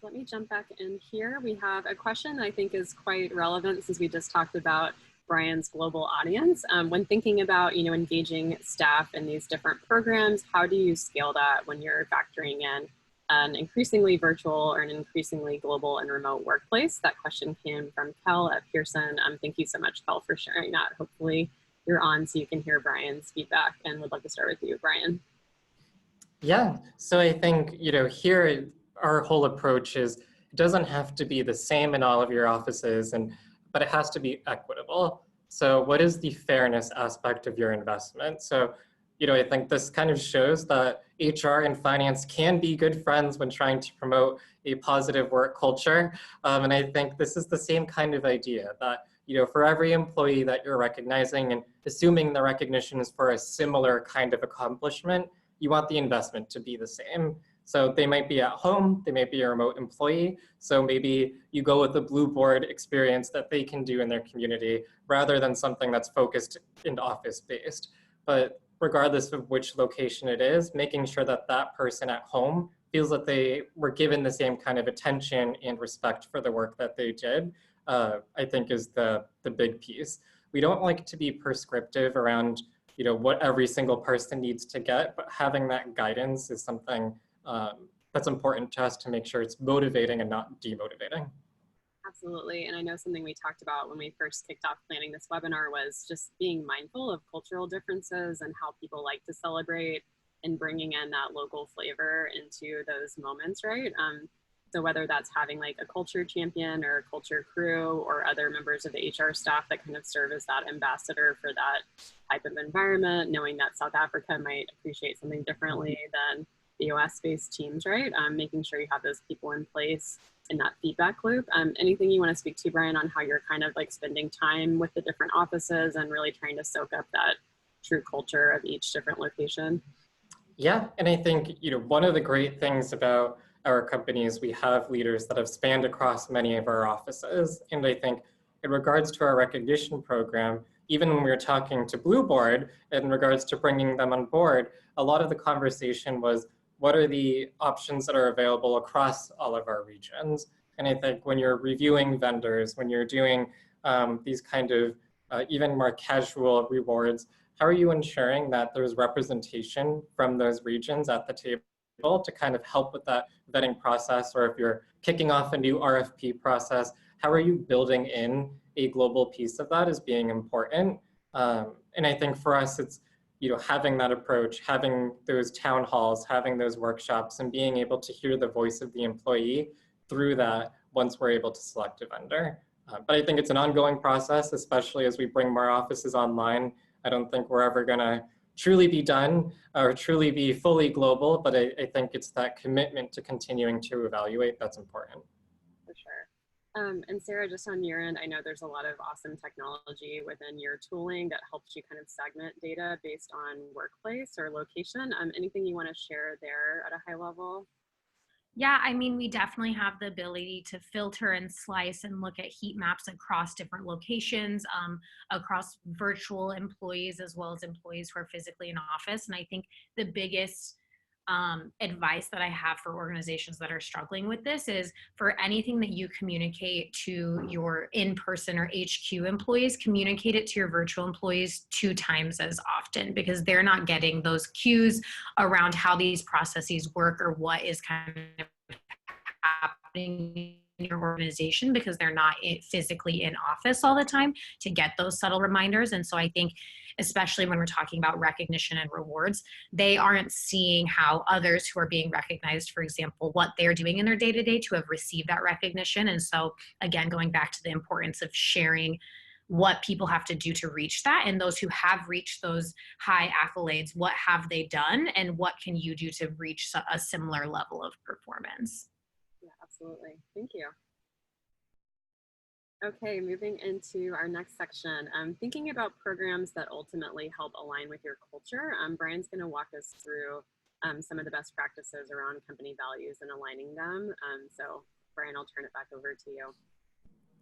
let me jump back in here. We have a question that I think is quite relevant since we just talked about Brian's global audience. When thinking about, engaging staff in these different programs, how do you scale that when you're factoring in an increasingly virtual or an increasingly global and remote workplace? That question came from Kel at Pearson. Thank you so much, Kel, for sharing that. Hopefully you're on so you can hear Brian's feedback, and would love to start with you, Brian. Yeah, so I think, here our whole approach is it doesn't have to be the same in all of your offices, but it has to be equitable. So what is the fairness aspect of your investment? So, I think this kind of shows that HR and finance can be good friends when trying to promote a positive work culture. And I think this is the same kind of idea that, for every employee that you're recognizing and assuming the recognition is for a similar kind of accomplishment, you want the investment to be the same. So they might be at home, they might be a remote employee. So maybe you go with the Blueboard experience that they can do in their community rather than something that's focused and office-based. But regardless of which location it is, making sure that that person at home feels that they were given the same kind of attention and respect for the work that they did, I think is the big piece. We don't like to be prescriptive around what every single person needs to get, but having that guidance is something that's important to us to make sure it's motivating and not demotivating. Absolutely. And I know something we talked about when we first kicked off planning this webinar was just being mindful of cultural differences and how people like to celebrate and bringing in that local flavor into those moments, right? So whether that's having like a culture champion or a culture crew or other members of the HR staff that kind of serve as that ambassador for that type of environment, knowing that South Africa might appreciate something differently than the US-based teams, right? Making sure you have those people in place in that feedback loop. Anything you want to speak to, Bryan, on how you're kind of like spending time with the different offices and really trying to soak up that true culture of each different location? Yeah, and I think one of the great things about our company is we have leaders that have spanned across many of our offices. And I think in regards to our recognition program, even when we were talking to Blueboard in regards to bringing them on board, a lot of the conversation was, what are the options that are available across all of our regions? And I think when you're reviewing vendors, when you're doing these kind of even more casual rewards, how are you ensuring that there's representation from those regions at the table to kind of help with that vetting process? Or if you're kicking off a new RFP process, how are you building in a global piece of that as being important? And I think for us, it's having that approach, having those town halls, having those workshops, and being able to hear the voice of the employee through that once we're able to select a vendor. But I think it's an ongoing process, especially as we bring more offices online. I don't think we're ever gonna truly be done or truly be fully global, but I think it's that commitment to continuing to evaluate that's important. For sure. And Sarah, just on your end, I know there's a lot of awesome technology within your tooling that helps you kind of segment data based on workplace or location. Anything you want to share there at a high level? Yeah, I mean, we definitely have the ability to filter and slice and look at heat maps across different locations, across virtual employees as well as employees who are physically in office. And I think the biggest advice that I have for organizations that are struggling with this is, for anything that you communicate to your in-person or HQ employees, communicate it to your virtual employees 2 times as often, because they're not getting those cues around how these processes work or what is kind of happening in your organization, because they're not physically in office all the time to get those subtle reminders. And so I think, especially when we're talking about recognition and rewards, they aren't seeing how others who are being recognized, for example, what they're doing in their day-to-day to have received that recognition. And so again, going back to the importance of sharing what people have to do to reach that, and those who have reached those high accolades, what have they done and what can you do to reach a similar level of performance? Yeah, absolutely. Thank you. Okay, moving into our next section, thinking about programs that ultimately help align with your culture. Bryan's going to walk us through some of the best practices around company values and aligning them. So Bryan, I'll turn it back over to you.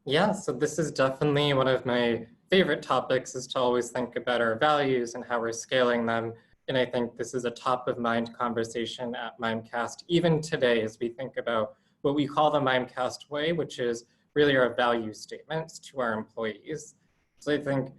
Yeah, so this is definitely one of my favorite topics, is to always think about our values and how we're scaling them. And I think this is a top of mind conversation at Mimecast, even today, as we think about what we call the Mimecast way, which is really our value statements to our employees. So I think,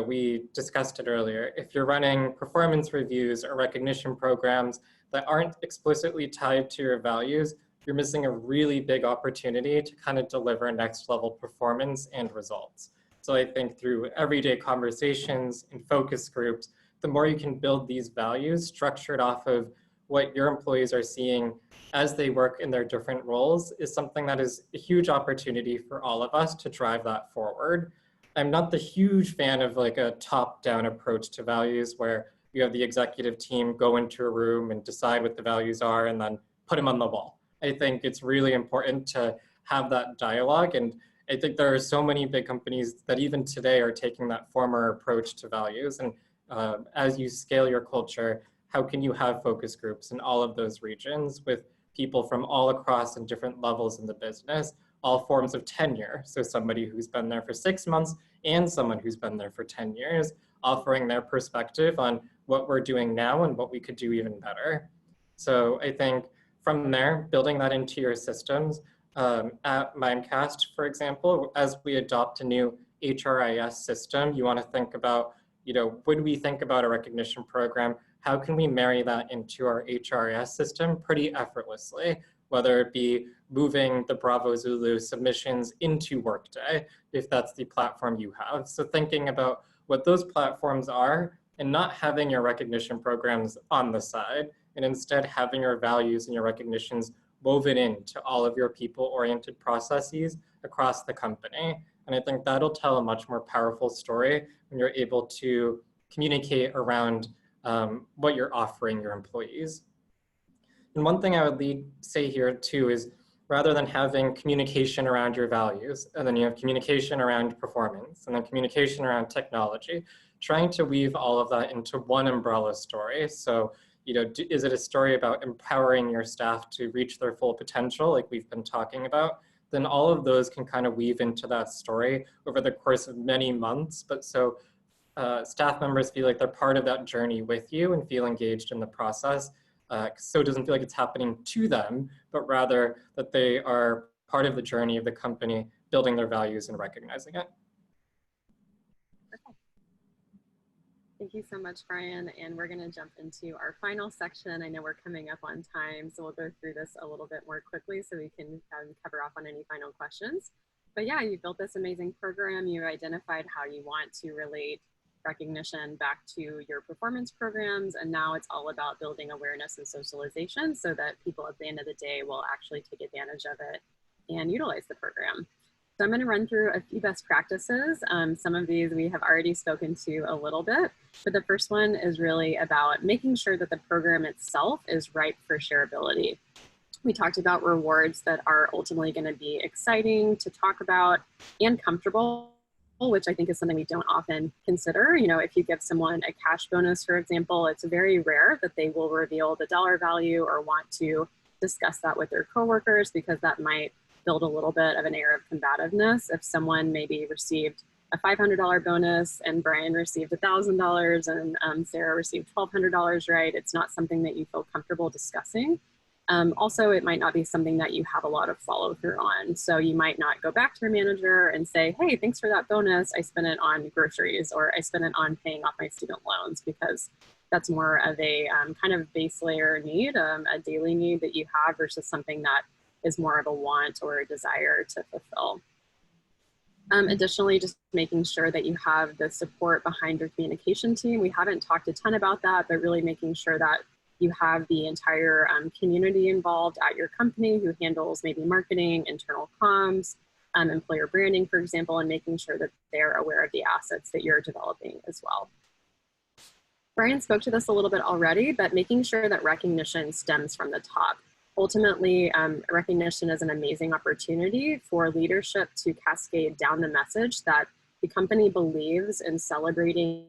we discussed it earlier. If you're running performance reviews or recognition programs that aren't explicitly tied to your values, you're missing a really big opportunity to kind of deliver next level performance and results. So I think through everyday conversations and focus groups, the more you can build these values structured off of what your employees are seeing as they work in their different roles, is something that is a huge opportunity for all of us to drive that forward. I'm not the huge fan of like a top-down approach to values where you have the executive team go into a room and decide what the values are and then put them on the wall. I think it's really important to have that dialogue. And I think there are so many big companies that even today are taking that former approach to values. And as you scale your culture, how can you have focus groups in all of those regions with people from all across and different levels in the business, all forms of tenure. So somebody who's been there for 6 months and someone who's been there for 10 years, offering their perspective on what we're doing now and what we could do even better. So I think from there, building that into your systems, at Mimecast, for example, as we adopt a new HRIS system, you want to think about, when we think about a recognition program, how can we marry that into our HRIS system pretty effortlessly, whether it be moving the Bravo Zulu submissions into Workday, if that's the platform you have. So thinking about what those platforms are and not having your recognition programs on the side, and instead having your values and your recognitions woven into all of your people-oriented processes across the company. And I think that'll tell a much more powerful story when you're able to communicate around what you're offering your employees. And one thing I would say here too is, rather than having communication around your values, and then you have communication around performance, and then communication around technology, trying to weave all of that into one umbrella story. So, is it a story about empowering your staff to reach their full potential, like we've been talking about? Then all of those can kind of weave into that story over the course of many months. But so staff members feel like they're part of that journey with you and feel engaged in the process. So it doesn't feel like it's happening to them, but rather that they are part of the journey of the company, building their values and recognizing it. Thank you so much, Bryan. And we're going to jump into our final section. I know we're coming up on time, so we'll go through this a little bit more quickly so we can cover off on any final questions. But yeah, you built this amazing program. You identified how you want to relate recognition back to your performance programs. And now it's all about building awareness and socialization so that people at the end of the day will actually take advantage of it and utilize the program. So I'm going to run through a few best practices. Some of these we have already spoken to a little bit, but the first one is really about making sure that the program itself is ripe for shareability. We talked about rewards that are ultimately going to be exciting to talk about and comfortable, which I think is something we don't often consider. If you give someone a cash bonus, for example, it's very rare that they will reveal the dollar value or want to discuss that with their coworkers, because that might build a little bit of an air of combativeness. If someone maybe received a $500 bonus and Bryan received $1,000 and Sarah received $1,200, right? It's not something that you feel comfortable discussing. Also, it might not be something that you have a lot of follow through on. So you might not go back to your manager and say, hey, thanks for that bonus. I spent it on groceries, or I spent it on paying off my student loans, because that's more of a kind of base layer need, a daily need that you have versus something that is more of a want or a desire to fulfill. Additionally, just making sure that you have the support behind your communication team. We haven't talked a ton about that, but really making sure that you have the entire community involved at your company who handles maybe marketing, internal comms, employer branding, for example, and making sure that they're aware of the assets that you're developing as well. Bryan spoke to this a little bit already, but making sure that recognition stems from the top. Ultimately, recognition is an amazing opportunity for leadership to cascade down the message that the company believes in celebrating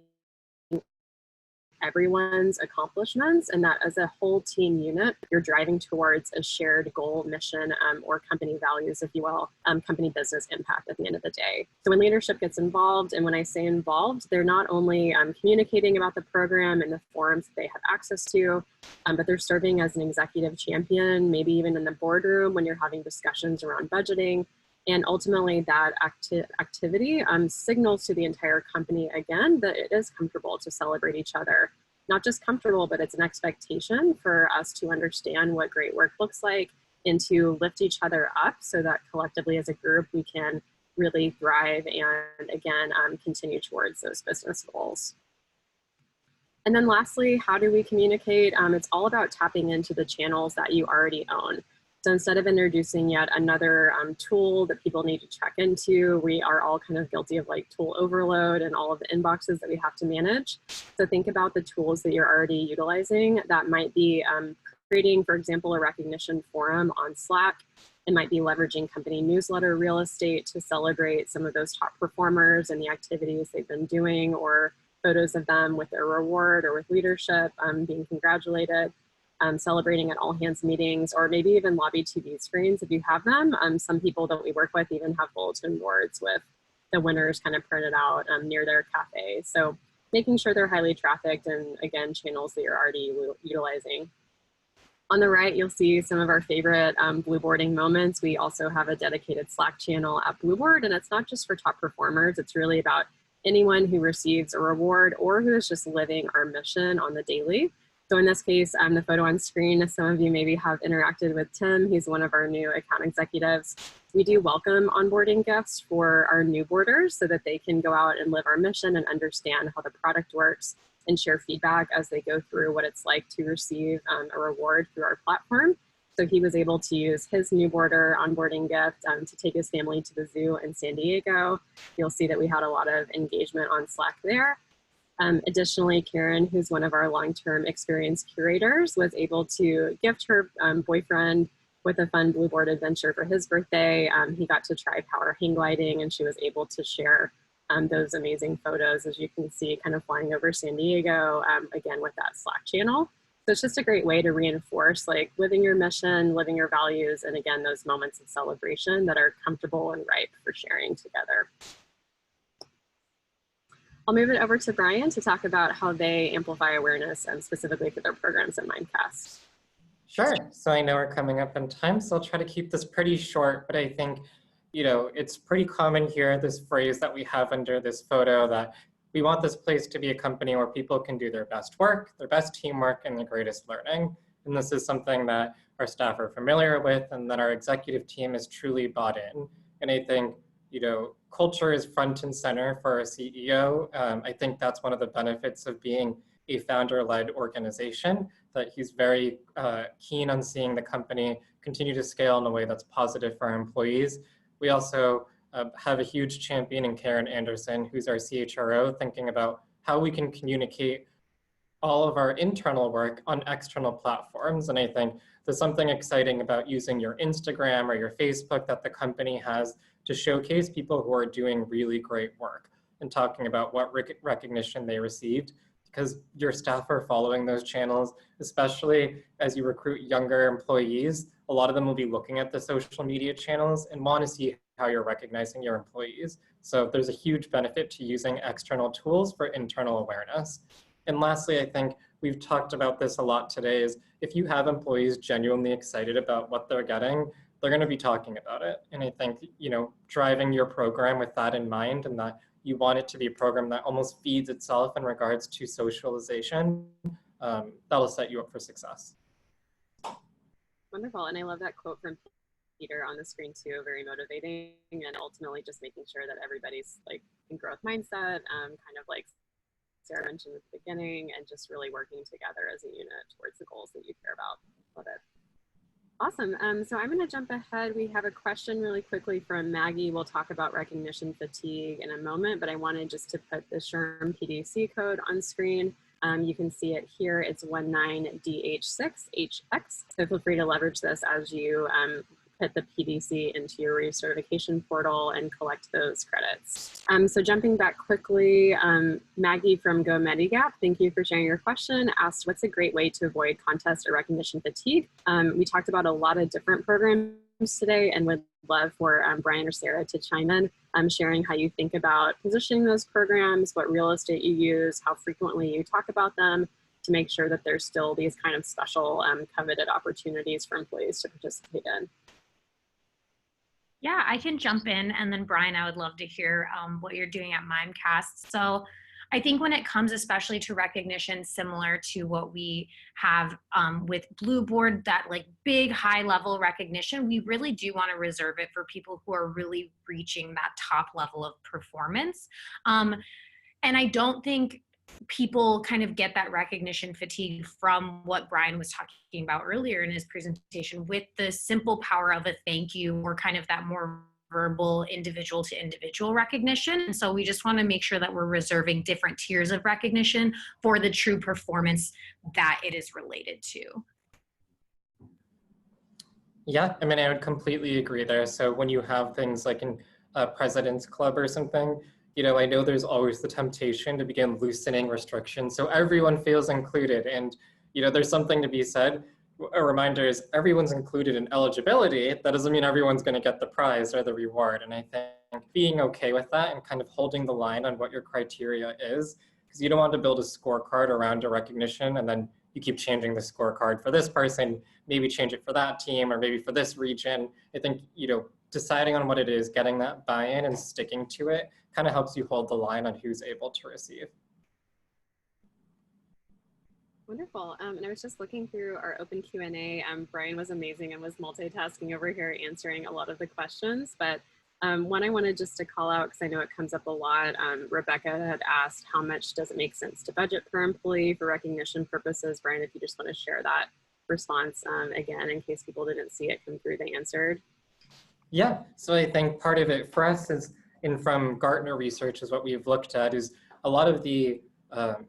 everyone's accomplishments, and that as a whole team unit, you're driving towards a shared goal, mission, or company values, if you will, company business impact at the end of the day. So when leadership gets involved, and when I say involved, they're not only communicating about the program and the forums that they have access to, but they're serving as an executive champion, maybe even in the boardroom when you're having discussions around budgeting. And ultimately that activity signals to the entire company, again, that it is comfortable to celebrate each other. Not just comfortable, but it's an expectation for us to understand what great work looks like and to lift each other up so that collectively as a group, we can really thrive and again, continue towards those business goals. And then lastly, how do we communicate? It's all about tapping into the channels that you already own. So instead of introducing yet another tool that people need to check into, we are all kind of guilty of like tool overload and all of the inboxes that we have to manage. So think about the tools that you're already utilizing. That might be creating, for example, a recognition forum on Slack. It might be leveraging company newsletter real estate to celebrate some of those top performers and the activities they've been doing, or photos of them with their reward or with leadership, being congratulated, celebrating at all hands meetings, or maybe even lobby TV screens if you have them. Some people that we work with even have bulletin boards with the winners kind of printed out near their cafe. So making sure they're highly trafficked, and again, channels that you're already utilizing. On the right, you'll see some of our favorite blueboarding moments. We also have a dedicated Slack channel at Blueboard, and it's not just for top performers. It's really about anyone who receives a reward or who is just living our mission on the daily. So in this case, the photo on screen, some of you maybe have interacted with Tim. He's one of our new account executives. We do welcome onboarding gifts for our new boarders so that they can go out and live our mission and understand how the product works and share feedback as they go through what it's like to receive a reward through our platform. So he was able to use his new boarder onboarding gift to take his family to the zoo in San Diego. You'll see that we had a lot of engagement on Slack there. Additionally, Karen, who's one of our long-term experience curators, was able to gift her boyfriend with a fun Blueboard adventure for his birthday. He got to try power hang gliding, and she was able to share those amazing photos, as you can see, kind of flying over San Diego, again, with that Slack channel. So it's just a great way to reinforce like living your mission, living your values, and again, those moments of celebration that are comfortable and ripe for sharing together. I'll move it over to Bryan to talk about how they amplify awareness and specifically for their programs in Mimecast. Sure. So I know we're coming up on time, so I'll try to keep this pretty short, but I think, you know, it's pretty common here, this phrase that we have under this photo, that we want this place to be a company where people can do their best work, their best teamwork, and the greatest learning. And this is something that our staff are familiar with and that our executive team is truly bought in. And I think, you know, culture is front and center for our CEO. I think that's one of the benefits of being a founder-led organization, that he's very keen on seeing the company continue to scale in a way that's positive for our employees. We also have a huge champion in Karen Anderson, who's our CHRO, thinking about how we can communicate all of our internal work on external platforms. And I think there's something exciting about using your Instagram or your Facebook that the company has to showcase people who are doing really great work and talking about what recognition they received, because your staff are following those channels, especially as you recruit younger employees. A lot of them will be looking at the social media channels and want to see how you're recognizing your employees. So there's a huge benefit to using external tools for internal awareness. And lastly, I think we've talked about this a lot today, is if you have employees genuinely excited about what they're getting, they're going to be talking about it. And I think, you know, driving your program with that in mind, and that you want it to be a program that almost feeds itself in regards to socialization, that'll set you up for success. Wonderful. And I love that quote from Peter on the screen too, very motivating, and ultimately just making sure that everybody's like in growth mindset, kind of like Sarah mentioned at the beginning, and just really working together as a unit towards the goals that you care about. Love it. Awesome. So I'm going to jump ahead. We have a question really quickly from Maggie. We'll talk about recognition fatigue in a moment, but I wanted just to put the SHRM PDC code on screen. You can see it here. It's 19DH6HX. So feel free to leverage this as you put the PDC into your recertification portal and collect those credits. So jumping back quickly, Maggie from Go Medigap, thank you for sharing your question, asked what's a great way to avoid contest or recognition fatigue? We talked about a lot of different programs today and would love for Bryan or Sarah to chime in, sharing how you think about positioning those programs, what real estate you use, how frequently you talk about them, to make sure that there's still these kind of special coveted opportunities for employees to participate in. Yeah, I can jump in, and then Bryan, I would love to hear what you're doing at Mimecast. So I think when it comes especially to recognition, similar to what we have with Blueboard, that like big high level recognition, we really do want to reserve it for people who are really reaching that top level of performance. And I don't think people kind of get that recognition fatigue from what Bryan was talking about earlier in his presentation, with the simple power of a thank you, or kind of that more verbal individual to individual recognition. And so we just want to make sure that we're reserving different tiers of recognition for the true performance that it is related to. Yeah, I mean, I would completely agree there. So when you have things like in President's Club or something, I know there's always the temptation to begin loosening restrictions so everyone feels included. And, there's something to be said. A reminder is everyone's included in eligibility. That doesn't mean everyone's going to get the prize or the reward. And I think being okay with that and kind of holding the line on what your criteria is, because you don't want to build a scorecard around a recognition and then you keep changing the scorecard for this person, maybe change it for that team or maybe for this region. I think, deciding on what it is, getting that buy-in and sticking to it kind of helps you hold the line on who's able to receive. Wonderful. And I was just looking through our open Q&A. Bryan was amazing and was multitasking over here answering a lot of the questions. But one I wanted just to call out, because I know it comes up a lot. Rebecca had asked, how much does it make sense to budget per employee for recognition purposes? Bryan, if you just want to share that response again, in case people didn't see it come through, they answered. Yeah, so I think part of it for us is, from Gartner research is what we've looked at, is a lot of the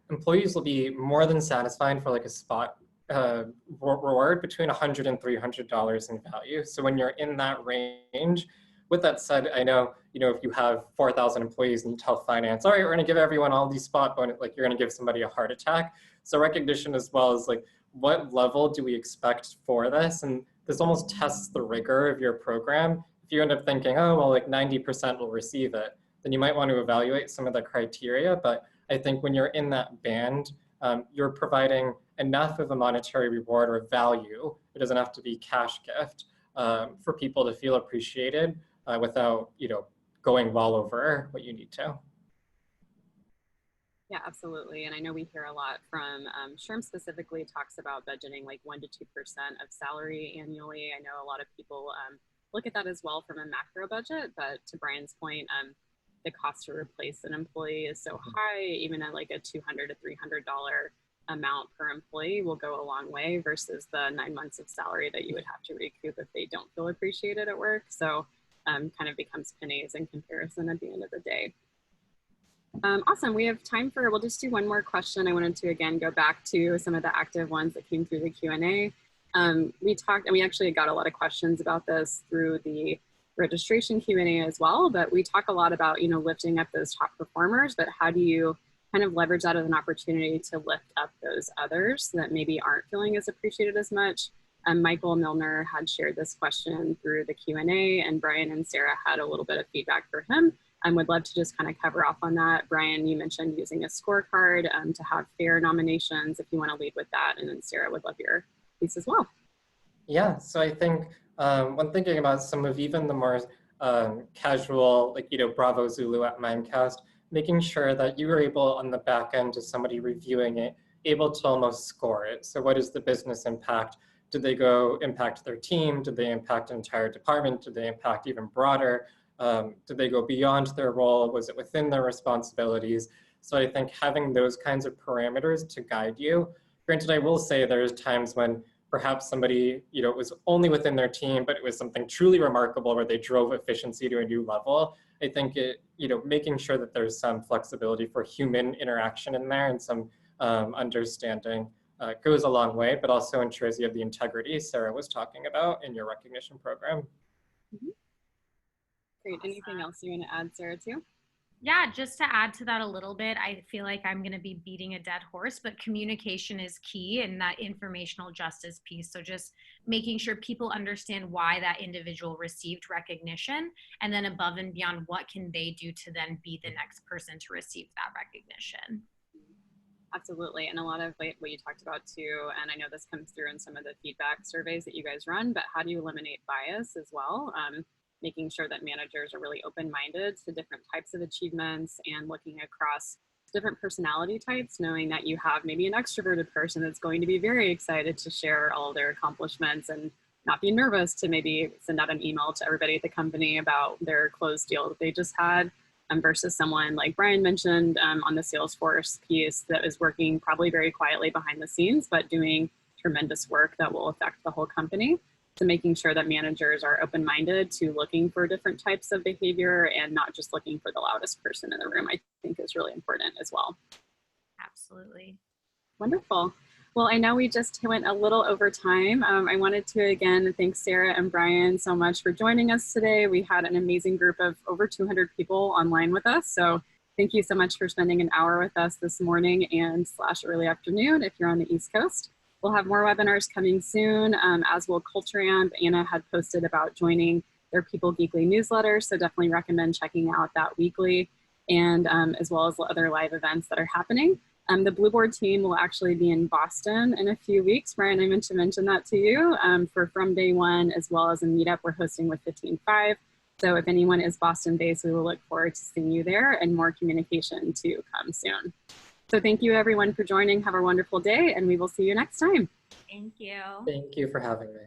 employees will be more than satisfied for like a spot reward between $100 and $300 in value. So when you're in that range, with that said, I know, if you have 4,000 employees and you tell finance, all right, we're going to give everyone all these spot bonus, like you're going to give somebody a heart attack. So recognition as well as like, what level do we expect for this? And this almost tests the rigor of your program. If you end up thinking, oh, well, like 90% will receive it, then you might want to evaluate some of the criteria. But I think when you're in that band, you're providing enough of a monetary reward or value. It doesn't have to be cash gift for people to feel appreciated without, going well over what you need to. Yeah, absolutely. And I know we hear a lot from SHRM specifically talks about budgeting like 1% to 2% of salary annually. I know a lot of people look at that as well from a macro budget, but to Bryan's point, the cost to replace an employee is so high, even at like a $200 to $300 amount per employee will go a long way versus the 9 months of salary that you would have to recoup if they don't feel appreciated at work. So kind of becomes pennies in comparison at the end of the day. Awesome. We have time for, we'll just do one more question. I wanted to, again, go back to some of the active ones that came through the Q&A. We talked, and we actually got a lot of questions about this through the registration Q&A as well, but we talk a lot about, lifting up those top performers, but how do you kind of leverage that as an opportunity to lift up those others that maybe aren't feeling as appreciated as much? Michael Milner had shared this question through the Q&A, and Bryan and Sarah had a little bit of feedback for him. I would love to just kind of cover off on that. Bryan, you mentioned using a scorecard to have fair nominations, if you want to lead with that, and then Sarah would love your piece as well. Yeah, so I think when thinking about some of even the more casual, like, Bravo Zulu at Mimecast, making sure that you are able on the back end to somebody reviewing it, able to almost score it. So what is the business impact? Did they go impact their team? Did they impact an entire department? Did they impact even broader? Did they go beyond their role? Was it within their responsibilities? So I think having those kinds of parameters to guide you. Granted, I will say there's times when perhaps somebody, it was only within their team, but it was something truly remarkable where they drove efficiency to a new level. I think it, making sure that there's some flexibility for human interaction in there and some understanding goes a long way, but also ensures you have the integrity Sarah was talking about in your recognition program. Mm-hmm. Great. Anything else you want to add, Sarah, too? Yeah, just to add to that a little bit, I feel like I'm going to be beating a dead horse, but communication is key in that informational justice piece. So just making sure people understand why that individual received recognition, and then above and beyond, what can they do to then be the next person to receive that recognition. Absolutely. And a lot of what you talked about too, and I know this comes through in some of the feedback surveys that you guys run, but how do you eliminate bias as well? Making sure that managers are really open-minded to different types of achievements and looking across different personality types, knowing that you have maybe an extroverted person that's going to be very excited to share all their accomplishments and not be nervous to maybe send out an email to everybody at the company about their closed deal that they just had, versus someone like Bryan mentioned on the Salesforce piece that is working probably very quietly behind the scenes, but doing tremendous work that will affect the whole company. So making sure that managers are open-minded to looking for different types of behavior and not just looking for the loudest person in the room, I think is really important as well. Absolutely. Wonderful. Well, I know we just went a little over time. I wanted to, again, thank Sarah and Bryan so much for joining us today. We had an amazing group of over 200 people online with us. So Thank you so much for spending an hour with us this morning and / early afternoon if you're on the East Coast. We'll have more webinars coming soon, as will Culture Amp. Anna had posted about joining their People Geekly newsletter, so definitely recommend checking out that weekly, and as well as other live events that are happening. The Blueboard team will actually be in Boston in a few weeks. Brian, I meant to mention that to you for From Day One, as well as a meetup we're hosting with 15.5. So if anyone is Boston based, we will look forward to seeing you there, and more communication to come soon. So thank you everyone for joining. Have a wonderful day, and we will see you next time. Thank you. Thank you for having me.